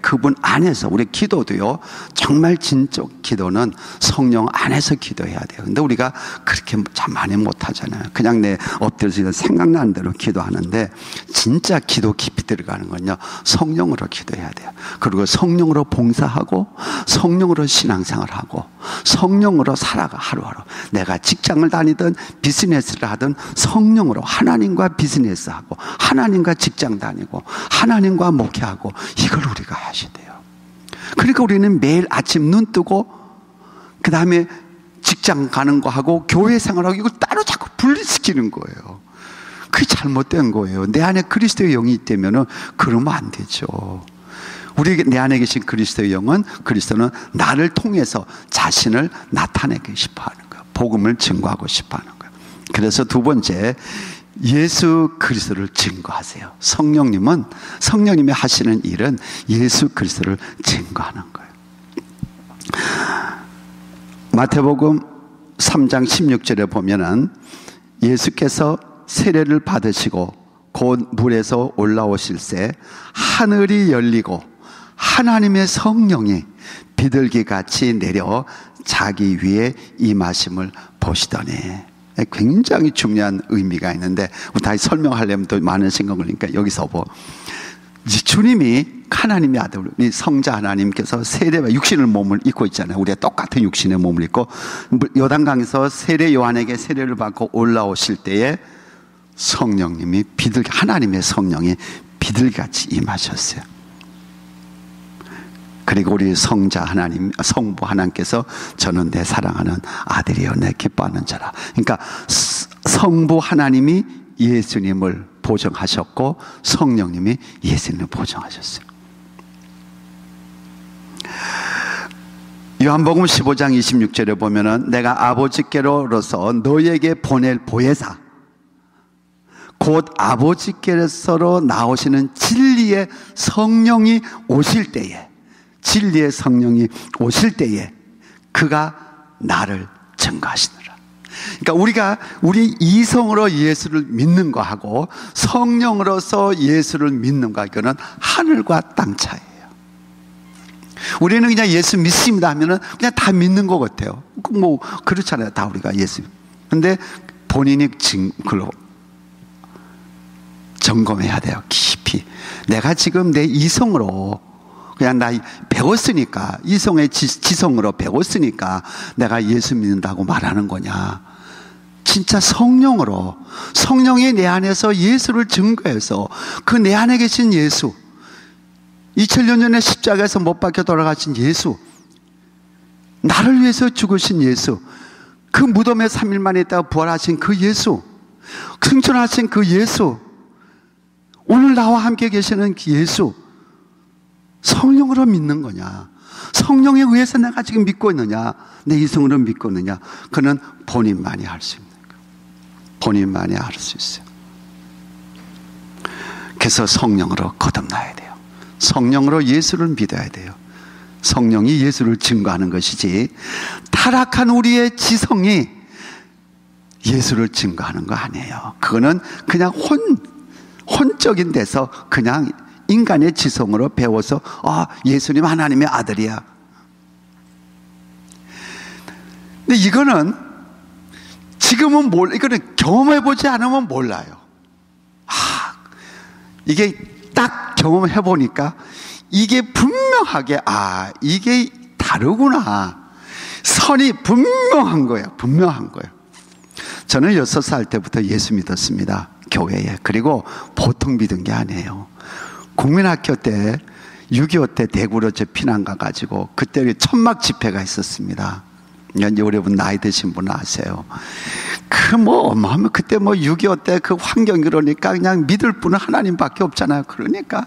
그분 안에서 우리 기도도요, 정말 진짜 기도는 성령 안에서 기도해야 돼요. 근데 우리가 그렇게 참 많이 못하잖아요. 그냥 내 엎드려서 생각나는 대로 기도하는데, 진짜 기도 깊이 들어가는 건요, 성령으로 기도해야 돼요. 그리고 성령으로 봉사하고 성령으로 신앙생활을 하고 성령으로 살아가. 하루하루 내가 직장을 다니든 비즈니스를 하든 성령으로 하나님과 비즈니스하고 하나님과 직장 다니고 하나님과 목회하고, 이걸 우리가 하셔야 돼요. 그러니까 우리는 매일 아침 눈 뜨고 그 다음에 직장 가는 거 하고 교회 생활하고 이걸 따로 자꾸 분리시키는 거예요. 그게 잘못된 거예요. 내 안에 그리스도의 영이 있다면 그러면 안 되죠. 내 안에 계신 그리스도의 영은, 그리스도는 나를 통해서 자신을 나타내고 싶어 하는 거예요. 복음을 증거하고 싶어 하는 거예요. 그래서 두 번째, 예수 그리스도를 증거하세요. 성령님이 하시는 일은 예수 그리스도를 증거하는 거예요. 마태복음 3장 16절에 보면은 예수께서 세례를 받으시고 곧 물에서 올라오실새 하늘이 열리고 하나님의 성령이 비둘기같이 내려 자기 위에 임하심을 보시더니, 굉장히 중요한 의미가 있는데 다시 설명하려면 또 많은 시간 걸리니까 여기서 주님이, 하나님의 아들, 성자 하나님께서 세례와 육신의 몸을 입고 있잖아요. 우리가 똑같은 육신의 몸을 입고 요단강에서 세례 요한에게 세례를 받고 올라오실 때에 성령님이 하나님의 성령이 비둘기같이 임하셨어요. 그리고 우리 성자 하나님, 성부 하나님께서 저는 내 사랑하는 아들이요 내 기뻐하는 자라. 그러니까 성부 하나님이 예수님을 보정하셨고 성령님이 예수님을 보정하셨어요. 요한복음 15장 26절에 보면은 내가 아버지께로서 너에게 보낼 보혜사, 곧 아버지께로서 나오시는 진리의 성령이 오실 때에, 진리의 성령이 오실 때에 그가 나를 증거하시느라. 그러니까 우리 이성으로 예수를 믿는 거하고 성령으로서 예수를 믿는 거, 이거는 하늘과 땅 차이예요. 우리는 그냥 예수 믿습니다 하면은 그냥 다 믿는 것 같아요. 뭐 그렇잖아요. 다 우리가 예수. 근데 본인이 그걸로 점검해야 돼요. 깊이. 내가 지금 내 이성으로 그냥 나 배웠으니까, 이성의 지성으로 배웠으니까 내가 예수 믿는다고 말하는 거냐, 진짜 성령으로, 성령이 내 안에서 예수를 증거해서 그 내 안에 계신 예수, 2000년 전에 십자가에서 못 박혀 돌아가신 예수, 나를 위해서 죽으신 예수, 그 무덤에 3일 만에 있다가 부활하신 그 예수, 승천하신 그 예수, 오늘 나와 함께 계시는 그 예수, 성령으로 믿는 거냐, 성령에 의해서 내가 지금 믿고 있느냐, 내 이성으로 믿고 있느냐, 그는 본인만이 할 수 있는 거예요. 본인만이 알 수 있어요. 그래서 성령으로 거듭나야 돼요. 성령으로 예수를 믿어야 돼요. 성령이 예수를 증거하는 것이지, 타락한 우리의 지성이 예수를 증거하는 거 아니에요. 그거는 그냥 혼적인 데서 그냥 인간의 지성으로 배워서 예수님 하나님의 아들이야. 근데 이거는 지금은 이거는 경험해보지 않으면 몰라요. 이게 딱 경험해보니까 이게 분명하게 이게 다르구나. 선이 분명한 거예요. 분명한 거예요. 저는 6살 때부터 예수 믿었습니다. 교회에. 그리고 보통 믿은 게 아니에요. 국민학교 때 6.25 때 대구로 저 피난 가가지고 그때 천막 집회가 있었습니다. 여러분 나이 드신 분 아세요? 어마어마하면 그때 6.25 때 그 환경 그러니까 그냥 믿을 분은 하나님밖에 없잖아요. 그러니까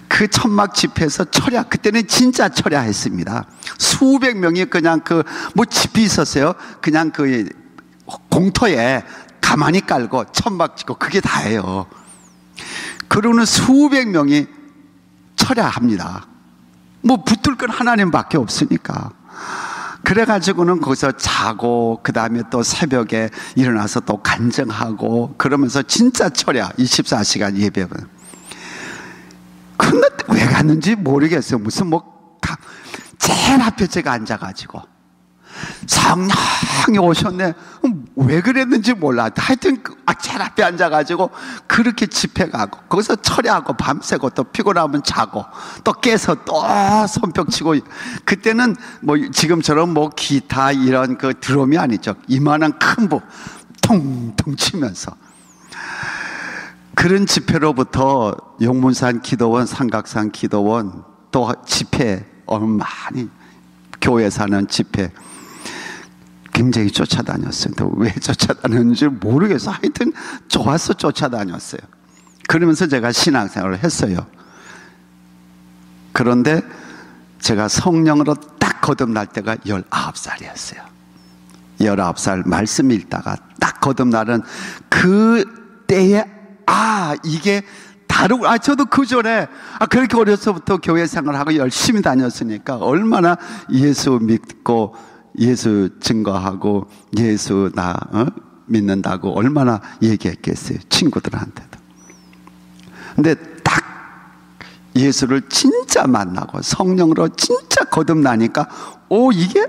그 천막 집회에서 철야, 그때는 진짜 철야했습니다. 수백 명이 그냥 집이 있었어요. 그냥 그 공터에 가만히 깔고 천막 짓고 그게 다예요. 그러고는 수백 명이 철야합니다. 붙들 건 하나님밖에 없으니까. 그래가지고는 거기서 자고 그 다음에 또 새벽에 일어나서 또 간증하고 그러면서 진짜 철야 24시간 예배는. 근데 왜 갔는지 모르겠어요. 무슨 제일 앞에 제가 앉아가지고 성령이 오셨네. 왜 그랬는지 몰라. 하여튼 제일 앞에 앉아가지고 그렇게 집회 가고 거기서 철야하고 밤새고 또 피곤하면 자고 또 깨서 또 손뼉 치고. 그때는 지금처럼 기타 이런 그 드럼이 아니죠. 이만한 큰 부 통통 치면서. 그런 집회로부터 용문산 기도원, 삼각산 기도원 또 집회 많이 교회 사는 집회 굉장히 쫓아다녔어요. 또 왜 쫓아다녔는지 모르겠어요. 하여튼 좋아서 쫓아다녔어요. 그러면서 제가 신앙생활을 했어요. 그런데 제가 성령으로 딱 거듭날 때가 19살이었어요. 19살 말씀 읽다가 딱 거듭나는 그 때에 이게 다르고, 저도 그 전에, 그렇게 어려서부터 교회 생활하고 열심히 다녔으니까 얼마나 예수 믿고 예수 증거하고 예수 믿는다고 얼마나 얘기했겠어요. 친구들한테도. 근데 딱 예수를 진짜 만나고 성령으로 진짜 거듭나니까, 이게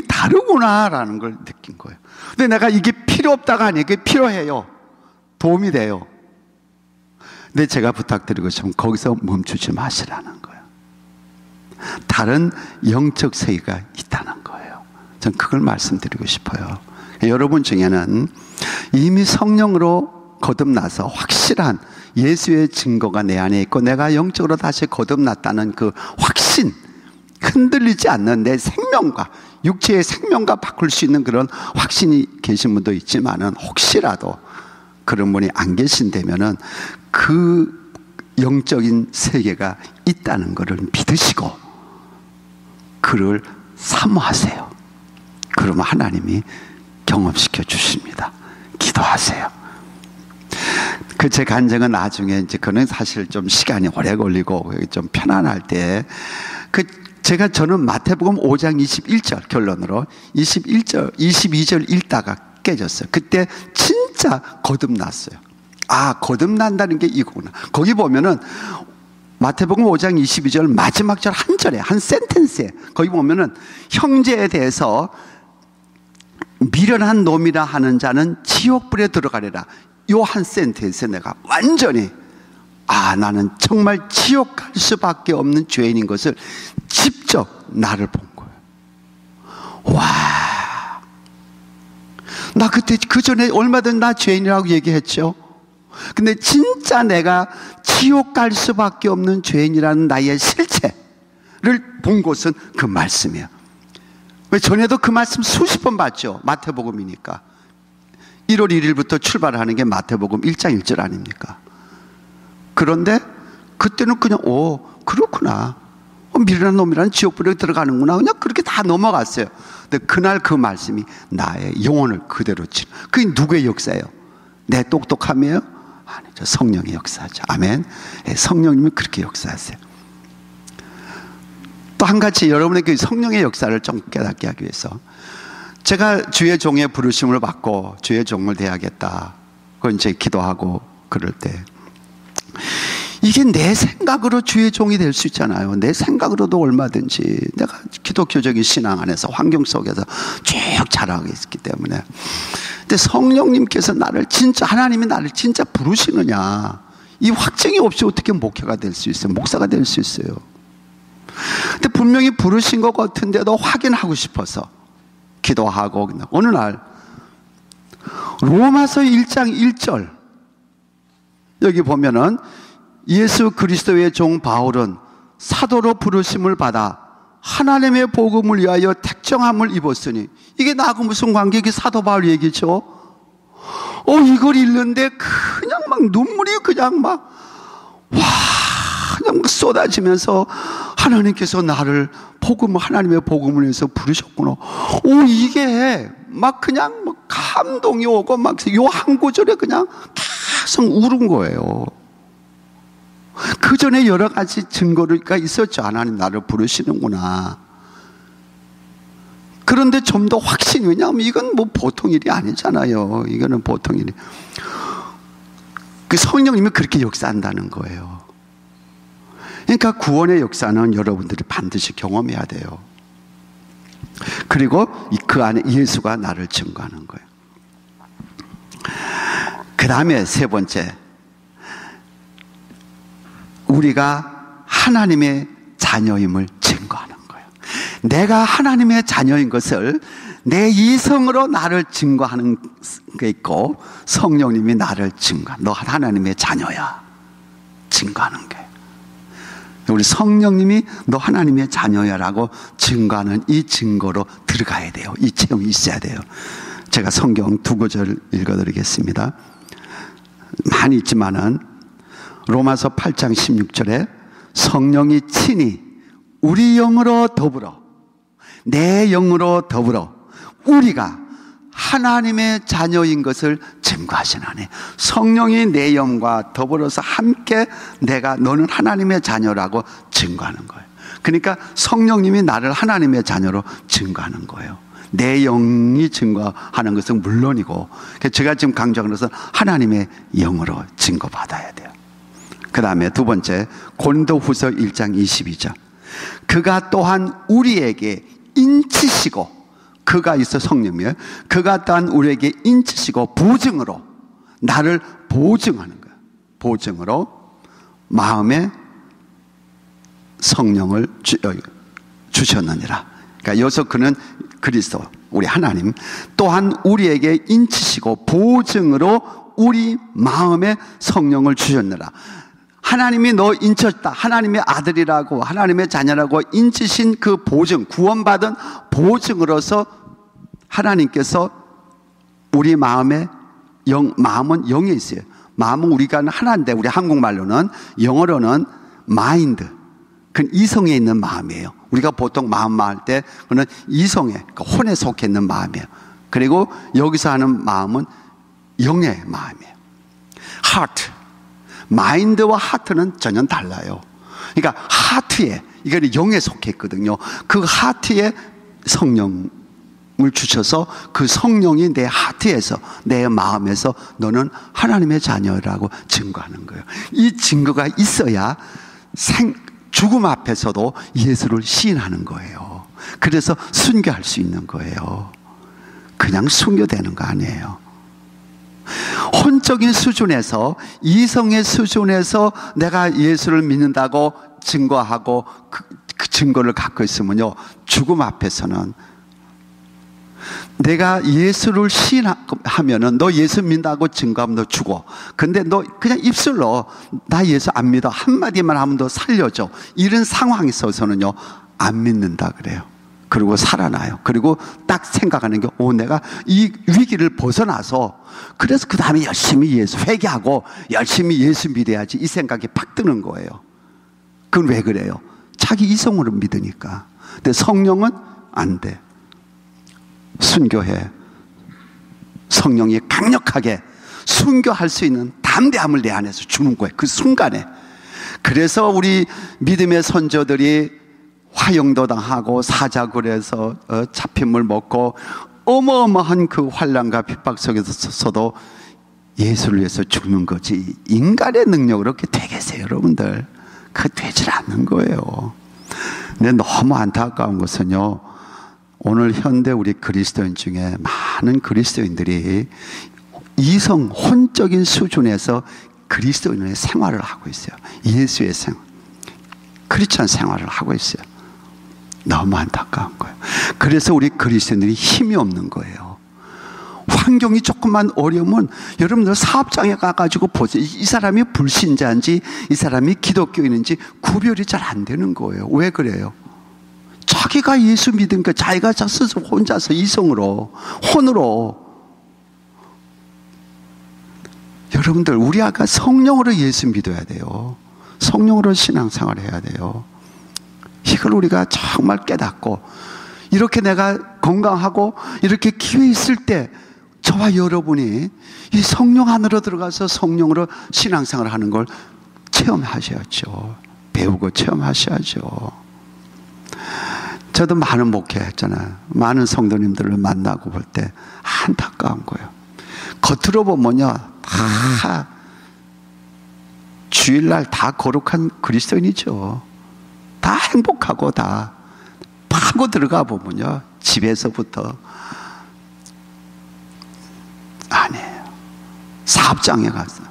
다르구나라는 걸 느낀 거예요. 근데 내가 이게 필요 없다가 아니에요. 이게 필요해요. 도움이 돼요. 근데 제가 부탁드리고 싶으면 거기서 멈추지 마시라는 거예요. 다른 영적 세계가 있다는 거예요. 전 그걸 말씀드리고 싶어요. 여러분 중에는 이미 성령으로 거듭나서 확실한 예수의 증거가 내 안에 있고 내가 영적으로 다시 거듭났다는 그 확신, 흔들리지 않는 내 생명과 육체의 생명과 바꿀 수 있는 그런 확신이 계신 분도 있지만은 혹시라도 그런 분이 안 계신다면은 그 영적인 세계가 있다는 것을 믿으시고 그를 사모하세요. 그러면 하나님이 경험시켜 주십니다. 기도하세요. 제 간증은 나중에 그는 사실 좀 시간이 오래 걸리고 좀 편안할 때 저는 마태복음 5장 21절 결론으로 22절 읽다가 깨졌어요. 그때 진짜 거듭났어요. 거듭난다는 게 이거구나. 거기 보면은 마태복음 5장 22절 마지막 절 한 절에 한 센텐스에 거기 보면은 형제에 대해서 미련한 놈이라 하는 자는 지옥불에 들어가리라. 요 한 센텐스에 내가 완전히 나는 정말 지옥 갈 수밖에 없는 죄인인 것을 직접 나를 본 거예요. 나 그때 그 전에 얼마든 나 죄인이라고 얘기했죠. 근데 진짜 내가 지옥 갈 수밖에 없는 죄인이라는 나의 실체를 본 것은 그 말씀이에요. 왜 전에도 그 말씀 수십 번 봤죠. 마태복음이니까. 1월 1일부터 출발하는 게 마태복음 1장 1절 아닙니까? 그런데 그때는 그냥 그렇구나. 미련한 놈이라는 지옥불에 들어가는구나. 그냥 그렇게 다 넘어갔어요. 근데 그날 그 말씀이 나의 영혼을 그대로 치는. 그게 누구의 역사예요? 내 똑똑함이에요? 아니죠. 성령의 역사죠. 아멘. 성령님이 그렇게 역사하세요. 또 한 가지 여러분에게 성령의 역사를 좀 깨닫게 하기 위해서 제가 주의 종의 부르심을 받고 주의 종을 대하겠다. 그건 이제 기도하고 그럴 때 이게 내 생각으로 주의 종이 될 수 있잖아요. 내 생각으로도 얼마든지 내가 기독교적인 신앙 안에서 환경 속에서 쭉 자라고 있기 때문에. 근데 성령님께서 하나님이 나를 진짜 부르시느냐, 이 확증이 없이 어떻게 목회가 될 수 있어요? 목사가 될 수 있어요? 근데 분명히 부르신 것 같은데도 확인하고 싶어서 기도하고 어느 날 로마서 1장 1절 여기 보면은 예수 그리스도의 종 바울은 사도로 부르심을 받아 하나님의 복음을 위하여 택정함을 입었으니, 이게 나하고 무슨 관계? 이게 사도 바울 얘기죠. 이걸 읽는데 그냥 막 눈물이 그냥 그냥 쏟아지면서 하나님께서 나를 하나님의 복음을 위해서 부르셨구나. 이게 그냥 감동이 오고 요 한 구절에 그냥 계속 울은 거예요. 그 전에 여러 가지 증거가 있었죠. 하나님 나를 부르시는구나. 그런데 좀 더 확신, 왜냐하면 이건 뭐 보통 일이 아니잖아요. 이거는 보통 일이. 그 성령님이 그렇게 역사한다는 거예요. 그러니까 구원의 역사는 여러분들이 반드시 경험해야 돼요. 그리고 그 안에 예수가 나를 증거하는 거예요. 그 다음에 세 번째, 우리가 하나님의 자녀임을 증거하는 거예요. 내가 하나님의 자녀인 것을 내 이성으로 나를 증거하는 게 있고, 성령님이 나를 너 하나님의 자녀야 증거하는 게, 우리 성령님이 너 하나님의 자녀야라고 증거하는 이 증거로 들어가야 돼요. 이 체험이 있어야 돼요. 제가 성경 두 구절 읽어드리겠습니다. 많이 있지만은 로마서 8장 16절에 성령이 친히 우리 영으로 더불어, 내 영으로 더불어 우리가 하나님의 자녀인 것을 증거하시나니, 성령이 내 영과 더불어서 함께 너는 하나님의 자녀라고 증거하는 거예요. 그러니까 성령님이 나를 하나님의 자녀로 증거하는 거예요. 내 영이 증거하는 것은 물론이고, 제가 지금 강조하는 것은 하나님의 영으로 증거받아야 돼요. 그 다음에 두 번째, 고린도후서 1장 22절. 그가 또한 우리에게 인치시고, 그가 있어 성령이에요. 그가 또한 우리에게 인치시고 보증으로 나를 보증하는 거예요. 보증으로 마음에 성령을 주셨느니라. 그러니까 여기서 그는 그리스도, 우리 하나님, 또한 우리에게 인치시고 보증으로 우리 마음에 성령을 주셨느라. 하나님이 너 인쳤다, 하나님의 아들이라고, 하나님의 자녀라고 인치신 그 보증, 구원받은 보증으로서 하나님께서 우리 마음에 마음은 영에 있어요. 마음은 우리가 하나인데, 우리 한국말로는, 영어로는 마인드, 그건 이성에 있는 마음이에요. 우리가 보통 마음 할 때 그는 이성에, 그러니까 혼에 속해 있는 마음이에요. 그리고 여기서 하는 마음은 영의 마음이에요. 하트, 마인드와 하트는 전혀 달라요. 그러니까 하트에, 이거는 영에 속해 있거든요. 그 하트에 성령을 주셔서 그 성령이 내 하트에서, 내 마음에서 너는 하나님의 자녀라고 증거하는 거예요. 이 증거가 있어야 죽음 앞에서도 예수를 시인하는 거예요. 그래서 순교할 수 있는 거예요. 그냥 순교되는 거 아니에요. 혼적인 수준에서, 이성의 수준에서 내가 예수를 믿는다고 증거하고 그 증거를 갖고 있으면요, 죽음 앞에서는 내가 예수를 시인하면은 너 예수 믿는다고 증거하면 너 죽어. 근데 너 그냥 입술로 나 예수 안 믿어 한마디만 하면 너 살려줘, 이런 상황에 있어서는요 안 믿는다 그래요. 그리고 살아나요. 그리고 딱 생각하는 게, 내가 이 위기를 벗어나서, 그래서 그 다음에 열심히 예수 회개하고 열심히 예수 믿어야지, 이 생각이 팍 드는 거예요. 그건 왜 그래요? 자기 이성으로 믿으니까. 근데 성령은 안 돼. 순교해. 성령이 강력하게 순교할 수 있는 담대함을 내 안에서 주는 거예요, 그 순간에. 그래서 우리 믿음의 선조들이 화형도 당하고 사자굴에서 잡힌물 먹고 어마어마한 그 환난과 핍박 속에서도 예수를 위해서 죽는 거지, 인간의 능력으로 그렇게 되겠어요 여러분들? 그게 되질 않는 거예요. 근데 너무 안타까운 것은요, 오늘 현대 우리 그리스도인 중에 많은 그리스도인들이 이성, 혼적인 수준에서 그리스도인의 생활을 하고 있어요. 예수의 생활, 크리스찬 생활을 하고 있어요. 너무 안타까운 거예요. 그래서 우리 그리스도인들이 힘이 없는 거예요. 환경이 조금만 어려우면 여러분들 사업장에 가가지고 보세요. 이 사람이 불신자인지 이 사람이 기독교인인지 구별이 잘 안 되는 거예요. 왜 그래요? 자기가 예수 믿으니까 자기가 스스로 혼자서 이성으로, 혼으로. 여러분들, 우리 아까 성령으로 예수 믿어야 돼요. 성령으로 신앙생활 해야 돼요. 이걸 우리가 정말 깨닫고, 이렇게 내가 건강하고 이렇게 기회 있을 때 저와 여러분이 이 성령 안으로 들어가서 성령으로 신앙생활 하는 걸 체험하셔야죠. 배우고 체험하셔야죠. 저도 많은 목회했잖아요. 많은 성도님들을 만나고 볼 때 안타까운 거예요. 겉으로 보면요, 다 주일날 다 거룩한 그리스도인이죠. 다 행복하고 다 파고 들어가 보면요, 집에서부터 아니에요. 사업장에 가서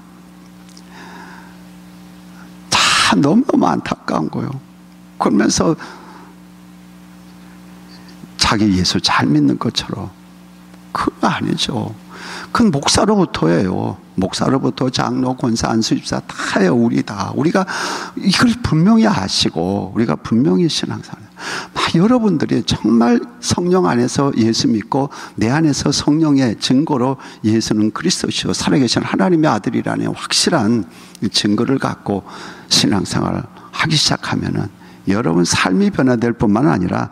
다 너무너무 안타까운 거예요. 그러면서 자기 예수 잘 믿는 것처럼. 그거 아니죠. 그건 목사로부터예요. 목사로부터 장로, 권사, 안수집사 다예요. 우리가 이걸 분명히 아시고 우리가 분명히 신앙생활. 여러분들이 정말 성령 안에서 예수 믿고 내 안에서 성령의 증거로 예수는 그리스도시요 살아계신 하나님의 아들이라는 확실한 증거를 갖고 신앙생활을 하기 시작하면은 여러분 삶이 변화될 뿐만 아니라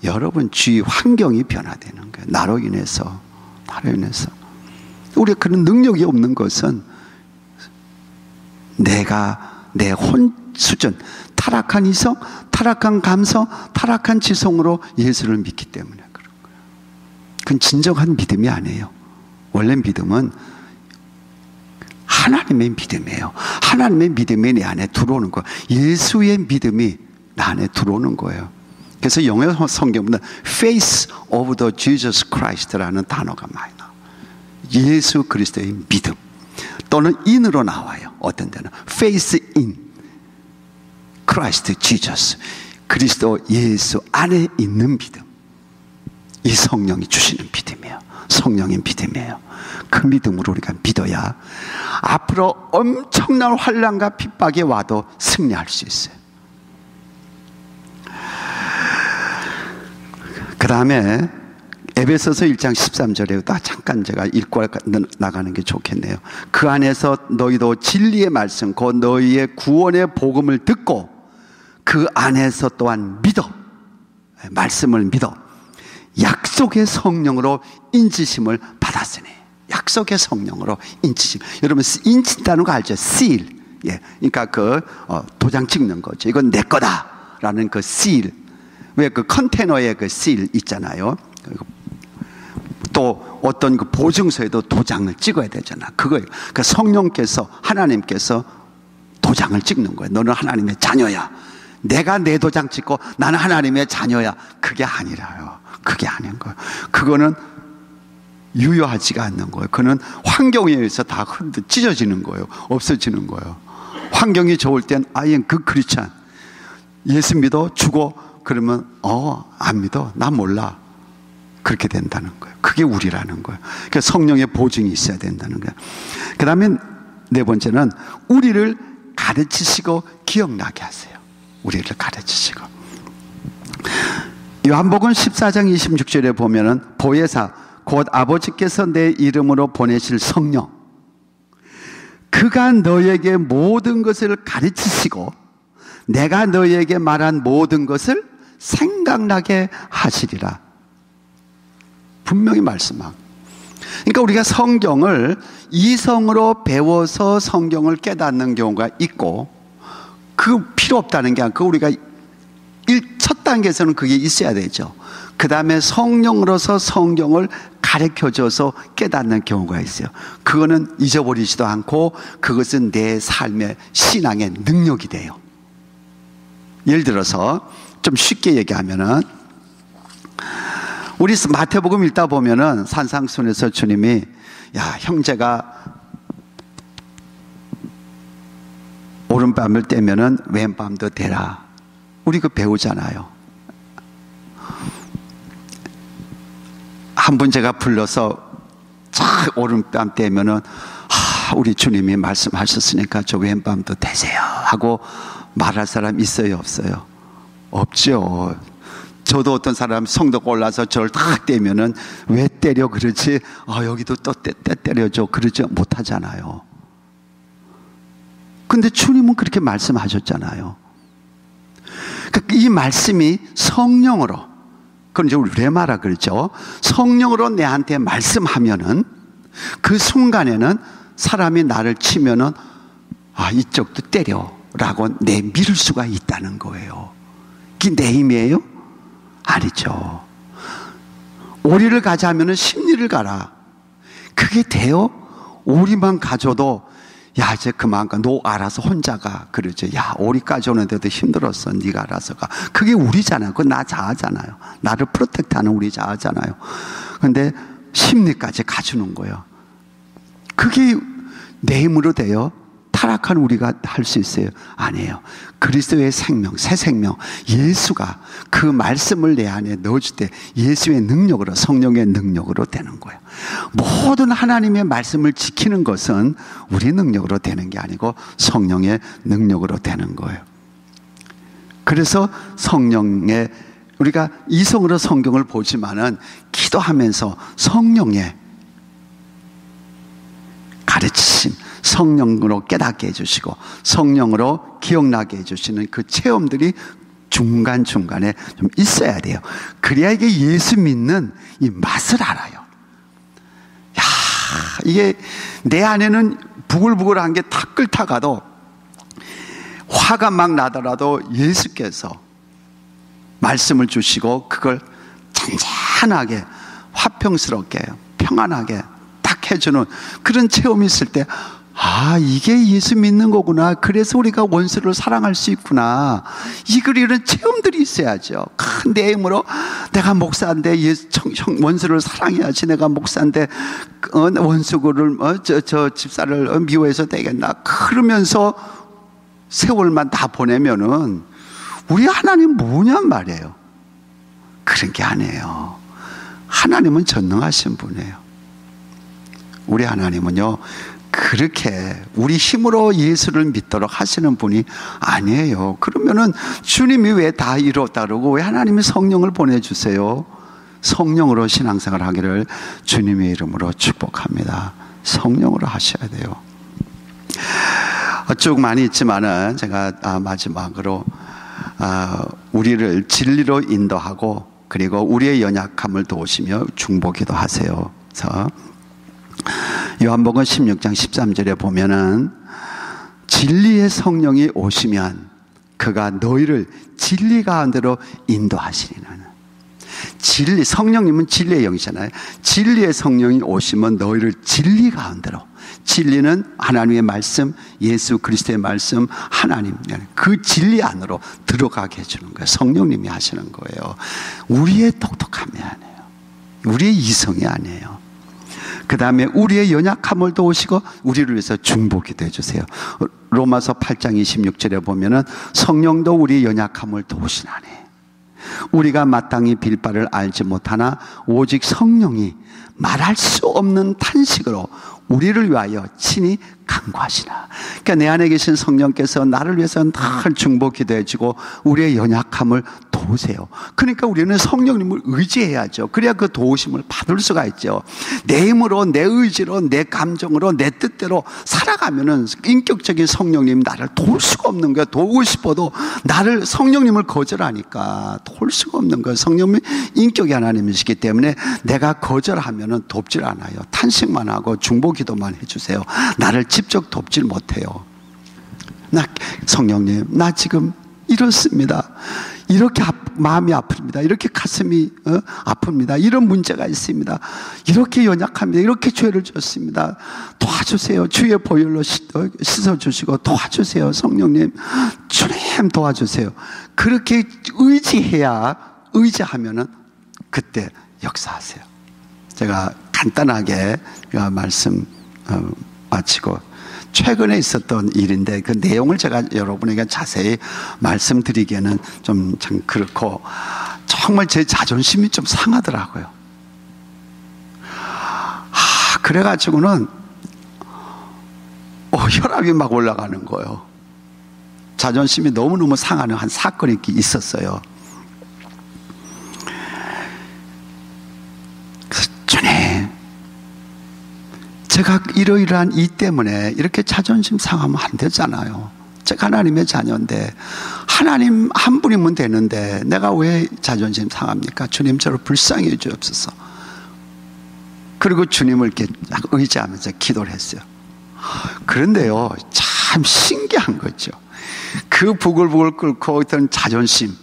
여러분 주위 환경이 변화되는 거예요. 나로 인해서. 우리가 그런 능력이 없는 것은 내가 내 혼 수준, 타락한 이성, 타락한 감성, 타락한 지성으로 예수를 믿기 때문에 그런 거예요. 그건 진정한 믿음이 아니에요. 원래 믿음은 하나님의 믿음이에요. 하나님의 믿음이 내 안에 들어오는 거예요. 예수의 믿음이 나 안에 들어오는 거예요. 그래서 영어 성경보다 Face of the Jesus Christ라는 단어가 많이 나와요. 예수 그리스도의 믿음 또는 in으로 나와요. 어떤 데는 Face in Christ Jesus, 그리스도 예수 안에 있는 믿음. 이 성령이 주시는 믿음이에요. 성령의 믿음이에요. 그 믿음으로 우리가 믿어야 앞으로 엄청난 환난과 핍박이 와도 승리할 수 있어요. 그 다음에 에베소서 1장 13절에 잠깐 제가 읽고 나가는 게 좋겠네요. 그 안에서 너희도 진리의 말씀 곧 너희의 구원의 복음을 듣고 그 안에서 또한 믿어, 말씀을 믿어 약속의 성령으로 인치심을 받았으니. 약속의 성령으로 인치심. 여러분 인친다는 거 알죠? seal. 예, 그러니까 도장 찍는 거죠. 이건 내 거다라는 그 seal. 왜 그 컨테너에 그 seal 있잖아요. 또 어떤 그 보증서에도 도장을 찍어야 되잖아. 그거예요. 그 성령께서, 하나님께서 도장을 찍는 거예요. 너는 하나님의 자녀야. 내가 내 도장 찍고 나는 하나님의 자녀야. 그게 아니라요. 그게 아닌 거예요. 그거는 유효하지가 않는 거예요. 그는 환경에 의해서 다 찢어지는 거예요. 없어지는 거예요. 환경이 좋을 땐 I am good Christian. 예수 믿어 죽어. 그러면 안 믿어. 난 몰라. 그렇게 된다는 거예요. 그게 우리라는 거예요. 그러니까 성령의 보증이 있어야 된다는 거예요. 그 다음에 네 번째는 우리를 가르치시고 기억나게 하세요. 우리를 가르치시고. 요한복음 14장 26절에 보면은 보혜사 곧 아버지께서 내 이름으로 보내실 성령 그가 너에게 모든 것을 가르치시고 내가 너에게 말한 모든 것을 생각나게 하시리라. 분명히 말씀하고. 그러니까 우리가 성경을 이성으로 배워서 성경을 깨닫는 경우가 있고 그 필요 없다는 게 아니고 우리가 첫 단계에서는 그게 있어야 되죠. 그 다음에 성령으로서 성경을 가르쳐줘서 깨닫는 경우가 있어요. 그거는 잊어버리지도 않고 그것은 내 삶의 신앙의 능력이 돼요. 예를 들어서 좀 쉽게 얘기하면은 우리 마태복음 읽다 보면은 산상순에서 주님이 야 형제가 오른밤을 떼면은 왼밤도 대라. 우리 그 배우잖아요. 한 분 제가 불러서 쫙 오른밤 떼면은 우리 주님이 말씀하셨으니까 저 왼밤도 대세요 하고 말할 사람 있어요 없어요? 없죠. 저도 어떤 사람 성도가 올라서 저를 탁 떼면은 왜 때려 그러지? 여기도 또 때려줘 그러지 못하잖아요. 근데 주님은 그렇게 말씀하셨잖아요. 그러니까 이 말씀이 성령으로, 그건 이제 우리 레마라 그러죠. 성령으로 내한테 말씀하면은 그 순간에는 사람이 나를 치면은 이쪽도 때려라고 내밀을 수가 있다는 거예요. 그게 내 힘이에요? 아니죠. 오리를 가자 하면은 십리를 가라. 그게 돼요? 오리만 가져도 야 이제 그만 가. 너 알아서 혼자 가. 그러죠. 야 오리까지 오는데도 힘들었어. 네가 알아서 가. 그게 우리잖아요. 그건 나 자아잖아요. 나를 프로텍트하는 우리 자아잖아요. 그런데 십리까지 가주는 거예요. 그게 내 힘으로 돼요? 타락한 우리가 할 수 있어요? 아니에요. 그리스도의 생명, 새 생명, 예수가 그 말씀을 내 안에 넣어줄 때 예수의 능력으로, 성령의 능력으로 되는 거예요. 모든 하나님의 말씀을 지키는 것은 우리 능력으로 되는 게 아니고 성령의 능력으로 되는 거예요. 그래서 성령의, 우리가 이성으로 성경을 보지만은 기도하면서 성령의 가르치심, 성령으로 깨닫게 해주시고 성령으로 기억나게 해주시는 그 체험들이 중간중간에 좀 있어야 돼요. 그래야 이게 예수 믿는 이 맛을 알아요. 야, 이게 내 안에는 부글부글한 게 다 끓다가도 화가 막 나더라도 예수께서 말씀을 주시고 그걸 잔잔하게 화평스럽게 평안하게 딱 해주는 그런 체험이 있을 때 아, 이게 예수 믿는 거구나. 그래서 우리가 원수를 사랑할 수 있구나. 이런 체험들이 있어야죠. 내 힘으로 내가 목사인데 원수를 사랑해야지. 내가 목사인데 원수를 저 집사를 미워해서 되겠나. 그러면서 세월만 다 보내면은 우리 하나님 뭐냔 말이에요. 그런 게 아니에요. 하나님은 전능하신 분이에요. 우리 하나님은요, 그렇게 우리 힘으로 예수를 믿도록 하시는 분이 아니에요. 그러면은 주님이 왜 다 이뤘다 그러고 왜 하나님이 성령을 보내주세요? 성령으로 신앙생활 하기를 주님의 이름으로 축복합니다. 성령으로 하셔야 돼요. 쭉 많이 있지만은 제가 마지막으로 우리를 진리로 인도하고 그리고 우리의 연약함을 도우시며 중보기도 하세요. 그래서 요한복음 16장 13절에 보면은 진리의 성령이 오시면 그가 너희를 진리 가운데로 인도하시리라는. 진리, 성령님은 진리의 영이잖아요. 진리의 성령이 오시면 너희를 진리 가운데로, 진리는 하나님의 말씀, 예수 그리스도의 말씀, 하나님, 그 진리 안으로 들어가게 해주는 거예요. 성령님이 하시는 거예요. 우리의 똑똑함이 아니에요. 우리의 이성이 아니에요. 그 다음에 우리의 연약함을 도우시고 우리를 위해서 중보기도 해주세요. 로마서 8장 26절에 보면은 성령도 우리의 연약함을 도우시나니 우리가 마땅히 빌 바를 알지 못하나 오직 성령이 말할 수 없는 탄식으로 우리를 위하여 친히 간구하시나. 그러니까 내 안에 계신 성령께서 나를 위해서 늘 중보 기도해주고 우리의 연약함을 도우세요. 그러니까 우리는 성령님을 의지해야죠. 그래야 그 도우심을 받을 수가 있죠. 내 힘으로, 내 의지로, 내 감정으로, 내 뜻대로 살아가면은 인격적인 성령님이 나를 도울 수가 없는 거예요. 도우고 싶어도 나를, 성령님을 거절하니까 도울 수가 없는 거예요. 성령님이 인격의 하나님이시기 때문에 내가 거절하면은 돕질 않아요. 탄식만 하고 중보 기도만 해주세요. 나를 직접 돕질 못해요. 성령님, 나 지금 이렇습니다. 이렇게 마음이 아픕니다. 이렇게 가슴이 아픕니다. 이런 문제가 있습니다. 이렇게 연약합니다. 이렇게 죄를 졌습니다. 도와주세요. 주의 보혈로 씻어주시고 도와주세요. 성령님, 주님 도와주세요. 그렇게 의지하면은 그때 역사하세요. 제가 간단하게 말씀 마치고 최근에 있었던 일인데 그 내용을 제가 여러분에게 자세히 말씀드리기에는 좀 그렇고 정말 제 자존심이 좀 상하더라고요. 그래가지고는 혈압이 막 올라가는 거예요. 자존심이 너무너무 상하는 한 사건이 있었어요. 주님, 제가 이러이러한 이 때문에 이렇게 자존심 상하면 안 되잖아요. 제가 하나님의 자녀인데 하나님 한 분이면 되는데 내가 왜 자존심 상합니까? 주님, 저를 불쌍히 해 주옵소서. 그리고 주님을 이렇게 의지하면서 기도를 했어요. 그런데요, 참 신기한 거죠. 그 부글부글 끓고 있던 자존심,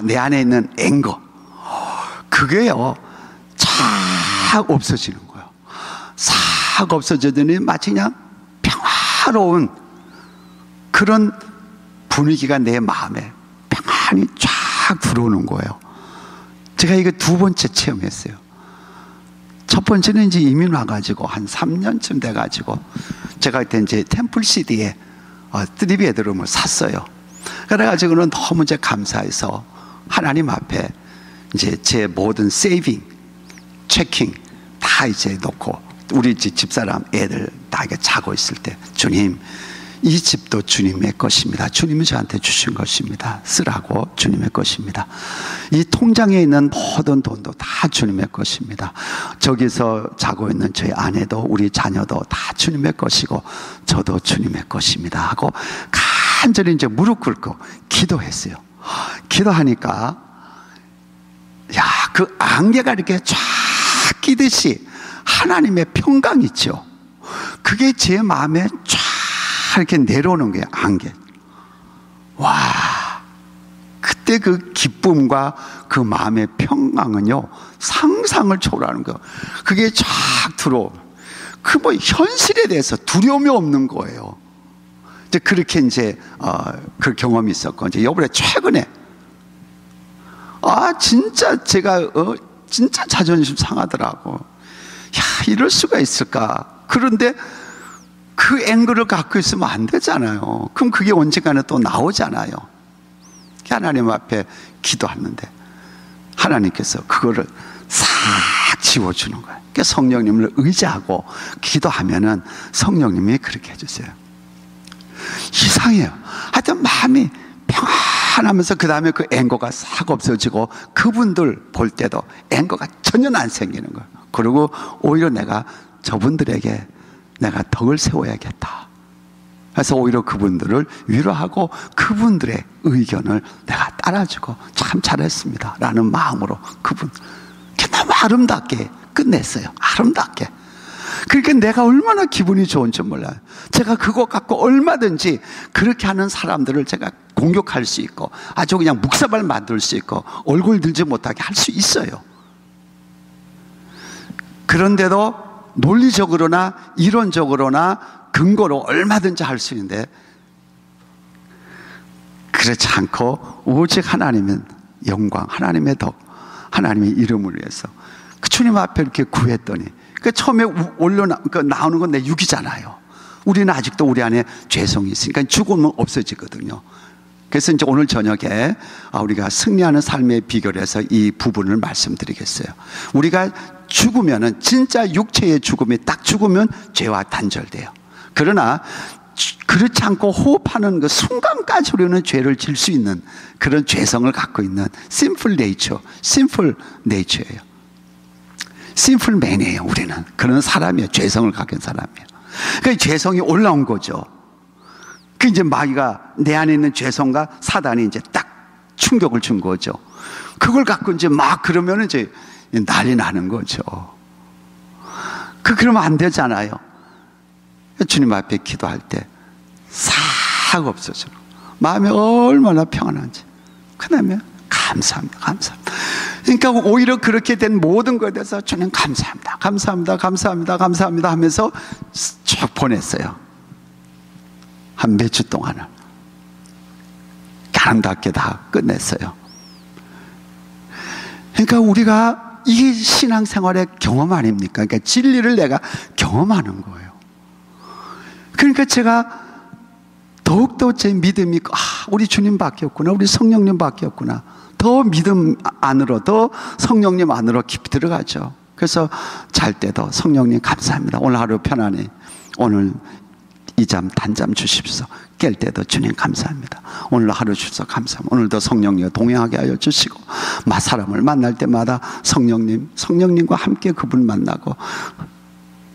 내 안에 있는 앵거, 그게요, 싹 없어지는 거예요. 싹 없어지더니 마치 그냥 평화로운 그런 분위기가 내 마음에 평안히 쫙 들어오는 거예요. 제가 이거 두 번째 체험했어요. 첫 번째는 이제 이민 와가지고 한 3년쯤 돼가지고 제가 그때 이제 템플 CD에 3베드룸을 샀어요. 그래가지고는 너무 이제 감사해서 하나님 앞에 이제 제 모든 세이빙, 체킹 다 이제 놓고 우리 집사람 애들 다 이렇게 자고 있을 때, 주님, 이 집도 주님의 것입니다. 주님이 저한테 주신 것입니다. 쓰라고 주님의 것입니다. 이 통장에 있는 모든 돈도 다 주님의 것입니다. 저기서 자고 있는 저희 아내도 우리 자녀도 다 주님의 것이고 저도 주님의 것입니다 하고 간절히 이제 무릎 꿇고 기도했어요. 기도하니까 그 안개가 이렇게 쫙 끼듯이 하나님의 평강 있죠. 그게 제 마음에 쫙 이렇게 내려오는 거예요. 안개. 와, 그때 그 기쁨과 그 마음의 평강은요, 상상을 초월하는 거예요. 그게 쫙 들어오면 그 뭐 현실에 대해서 두려움이 없는 거예요. 이제 그렇게 이제 그 경험이 있었고, 이제 요번에 최근에 진짜 제가 진짜 자존심 상하더라고. 야, 이럴 수가 있을까? 그런데 그 앵글을 갖고 있으면 안 되잖아요. 그럼 그게 언젠가는 또 나오잖아요. 하나님 앞에 기도하는데 하나님께서 그거를 싹 지워주는 거예요. 그러니까 성령님을 의지하고 기도하면은 성령님이 그렇게 해주세요. 이상해요. 하여튼 마음이 평안하면서 그 다음에 그 앵거가 싹 없어지고 그분들 볼 때도 앵거가 전혀 안 생기는 거예요. 그리고 오히려 내가 저분들에게 내가 덕을 세워야겠다. 그래서 오히려 그분들을 위로하고 그분들의 의견을 내가 따라주고 참 잘했습니다 라는 마음으로 그분 너무 아름답게 끝냈어요. 아름답게. 그러니까 내가 얼마나 기분이 좋은지 몰라요. 제가 그거 갖고 얼마든지 그렇게 하는 사람들을 제가 공격할 수 있고 아주 그냥 묵사발 만들 수 있고 얼굴 들지 못하게 할 수 있어요. 그런데도 논리적으로나 이론적으로나 근거로 얼마든지 할 수 있는데 그렇지 않고 오직 하나님의 영광, 하나님의 덕, 하나님의 이름을 위해서 그 주님 앞에 이렇게 구했더니 그 처음에 나오는 건 내 육이잖아요. 우리는 아직도 우리 안에 죄성이 있으니까 죽으면 없어지거든요. 그래서 이제 오늘 저녁에 우리가 승리하는 삶의 비결에서 이 부분을 말씀드리겠어요. 우리가 죽으면은 진짜 육체의 죽음이 딱 죽으면 죄와 단절돼요. 그러나 그렇지 않고 호흡하는 그 순간까지 우리는 죄를 질 수 있는 그런 죄성을 갖고 있는 심플 네이처예요. 심플 맨이에요. 우리는 그런 사람이에요. 죄성을 갖고 있는 사람이에요. 그러니까 죄성이 올라온 거죠. 그 이제 마귀가 내 안에 있는 죄성과 사단이 이제 딱 충격을 준 거죠. 그걸 갖고 이제 막 그러면 이제 난리 나는 거죠. 그러면 안 되잖아요. 주님 앞에 기도할 때 싹 없어져. 마음이 얼마나 평안한지. 그 다음에 감사합니다. 감사합니다. 그러니까 오히려 그렇게 된 모든 것에 대해서 주님 감사합니다. 감사합니다. 감사합니다. 감사합니다 하면서 쭉 보냈어요. 한 몇 주 동안을. 아름답게 다 끝냈어요. 그러니까 우리가 이게 신앙생활의 경험 아닙니까? 그러니까 진리를 내가 경험하는 거예요. 그러니까 제가 더욱더 제 믿음이 우리 주님밖에 없구나, 우리 성령님밖에 없구나, 더 믿음 안으로, 더 성령님 안으로 깊이 들어가죠. 그래서 잘 때도 성령님 감사합니다. 오늘 하루 편안히 오늘 이 잠 단잠 주십시오. 깰 때도 주님 감사합니다. 오늘 하루 주셔서 감사합니다. 오늘도 성령님 동행하게 하여 주시고 사람을 만날 때마다 성령님과 함께 그분 만나고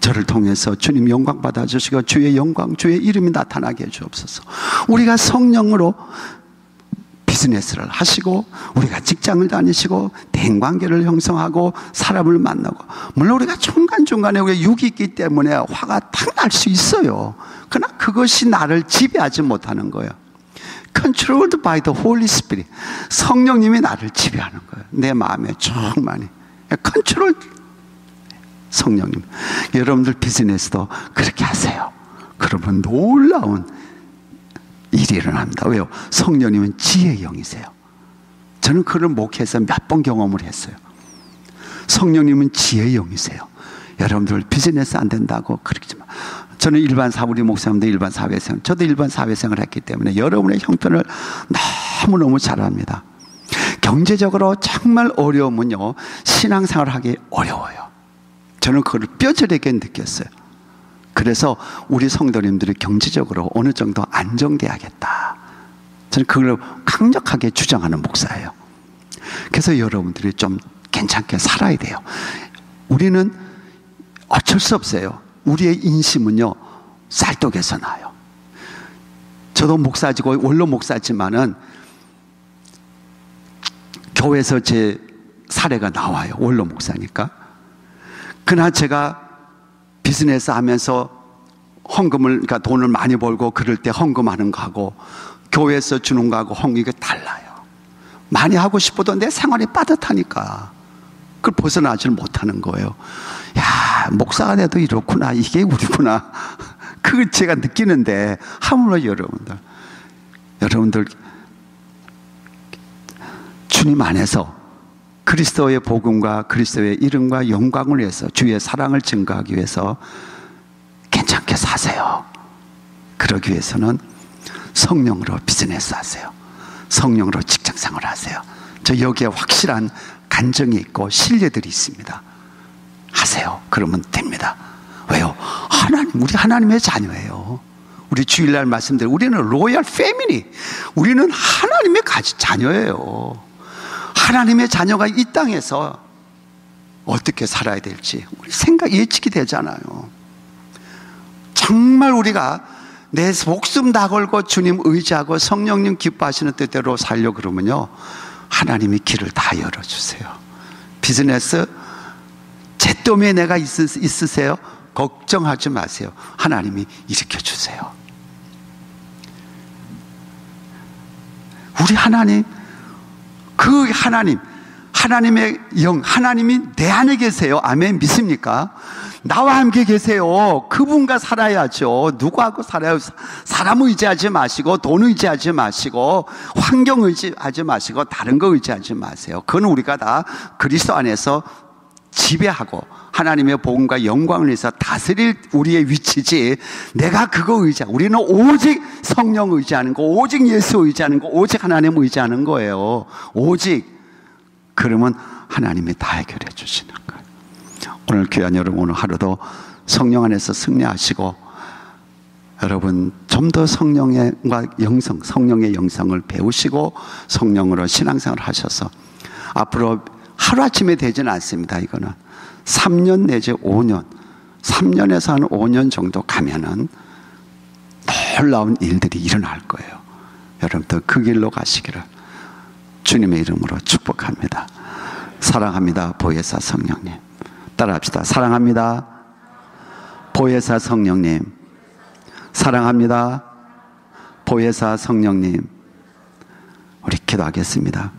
저를 통해서 주님 영광 받아주시고 주의 영광, 주의 이름이 나타나게 해주옵소서. 우리가 성령으로 비즈니스를 하시고 우리가 직장을 다니시고 대인관계를 형성하고 사람을 만나고, 물론 우리가 중간중간에 우리가 육이 있기 때문에 화가 탁 날 수 있어요. 그러나 그것이 나를 지배하지 못하는 거예요. controlled by the Holy Spirit. 성령님이 나를 지배하는 거예요. 내 마음에 충만히. 컨트롤. 성령님. 여러분들 비즈니스도 그렇게 하세요. 그러면 놀라운 일이 일어납니다. 왜요? 성령님은 지혜의 영이세요. 저는 그걸 목회에서 몇 번 경험을 했어요. 성령님은 지혜의 영이세요. 여러분들 비즈니스 안 된다고 그러지만, 저는 일반 우리 목사님도 일반 사회생, 저도 일반 사회생을 했기 때문에 여러분의 형편을 너무너무 잘 압니다. 경제적으로 정말 어려우면요, 신앙생활을 하기 어려워요. 저는 그걸 뼈저리게 느꼈어요. 그래서 우리 성도님들이 경제적으로 어느 정도 안정돼야겠다. 저는 그걸 강력하게 주장하는 목사예요. 그래서 여러분들이 좀 괜찮게 살아야 돼요. 우리는 어쩔 수 없어요. 우리의 인심은요, 쌀떡에서 나요. 저도 목사지고 원로 목사지만은 교회에서 제 사례가 나와요. 원로 목사니까. 그러나 제가 비즈니스 하면서 헌금을, 그러니까 돈을 많이 벌고 그럴 때 헌금하는 거하고 교회에서 주는 거하고 헌금이 달라요. 많이 하고 싶어도 내 생활이 빠듯하니까 그걸 벗어나질 못하는 거예요. 야, 목사가 돼도 이렇구나. 이게 우리구나. 그걸 제가 느끼는데, 하물며 여러분들 주님 안에서 그리스도의 복음과 그리스도의 이름과 영광을 위해서, 주의 사랑을 증거하기 위해서 괜찮게 사세요. 그러기 위해서는 성령으로 비즈니스 하세요. 성령으로 직장생활 하세요. 저 여기에 확실한 간정이 있고 신뢰들이 있습니다. 하세요. 그러면 됩니다. 왜요? 우리 하나님의 자녀예요. 우리 주일날 말씀대로 우리는 로얄 패밀리, 우리는 하나님의 자녀예요. 하나님의 자녀가 이 땅에서 어떻게 살아야 될지 우리 생각 예측이 되잖아요. 정말 우리가 내 목숨 다 걸고 주님 의지하고 성령님 기뻐하시는 뜻대로 살려 그러면요, 하나님이 길을 다 열어주세요. 비즈니스 잿더미에 내가 있으세요? 걱정하지 마세요. 하나님이 일으켜주세요. 우리 하나님, 그 하나님의 영, 하나님이 내 안에 계세요. 아멘. 믿습니까? 나와 함께 계세요. 그분과 살아야죠. 누구하고 살아요? 사람 의지하지 마시고, 돈 의지하지 마시고, 환경 의지하지 마시고, 다른 거 의지하지 마세요. 그건 우리가 다 그리스도 안에서 지배하고 하나님의 복음과 영광을 위해서 다스릴 우리의 위치지, 내가 그거 의지하고, 우리는 오직 성령 의지하는 거, 오직 예수 의지하는 거, 오직 하나님 의지하는 거예요. 오직. 그러면 하나님이 다 해결해 주시는 거예요. 오늘 귀한 여러분, 오늘 하루도 성령 안에서 승리하시고, 여러분 좀 더 성령의 영성을 배우시고 성령으로 신앙생활을 하셔서 앞으로 하루아침에 되지는 않습니다. 이거는 3년 내지 5년, 3년에서 한 5년 정도 가면은 놀라운 일들이 일어날 거예요. 여러분들 그 길로 가시기를 주님의 이름으로 축복합니다. 사랑합니다. 보혜사 성령님. 따라합시다. 사랑합니다. 보혜사 성령님. 사랑합니다. 보혜사 성령님. 우리 기도하겠습니다.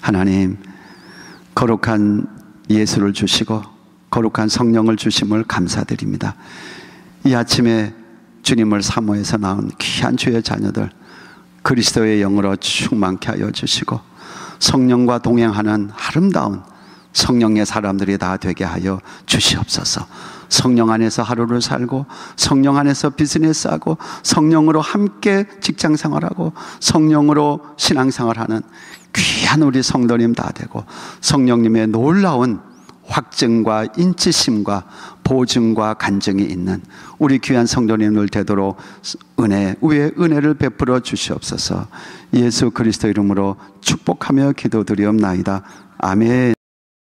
하나님, 거룩한 예수를 주시고 거룩한 성령을 주심을 감사드립니다. 이 아침에 주님을 사모해서 나온 귀한 주의 자녀들, 그리스도의 영으로 충만케 하여 주시고 성령과 동행하는 아름다운 성령의 사람들이 다 되게 하여 주시옵소서. 성령 안에서 하루를 살고 성령 안에서 비즈니스하고 성령으로 함께 직장생활하고 성령으로 신앙생활하는 귀한 우리 성도님 다 되고, 성령님의 놀라운 확증과 인치심과 보증과 간증이 있는 우리 귀한 성도님들 되도록 은혜 위에 은혜를 베풀어 주시옵소서. 예수 그리스도 이름으로 축복하며 기도드리옵나이다. 아멘.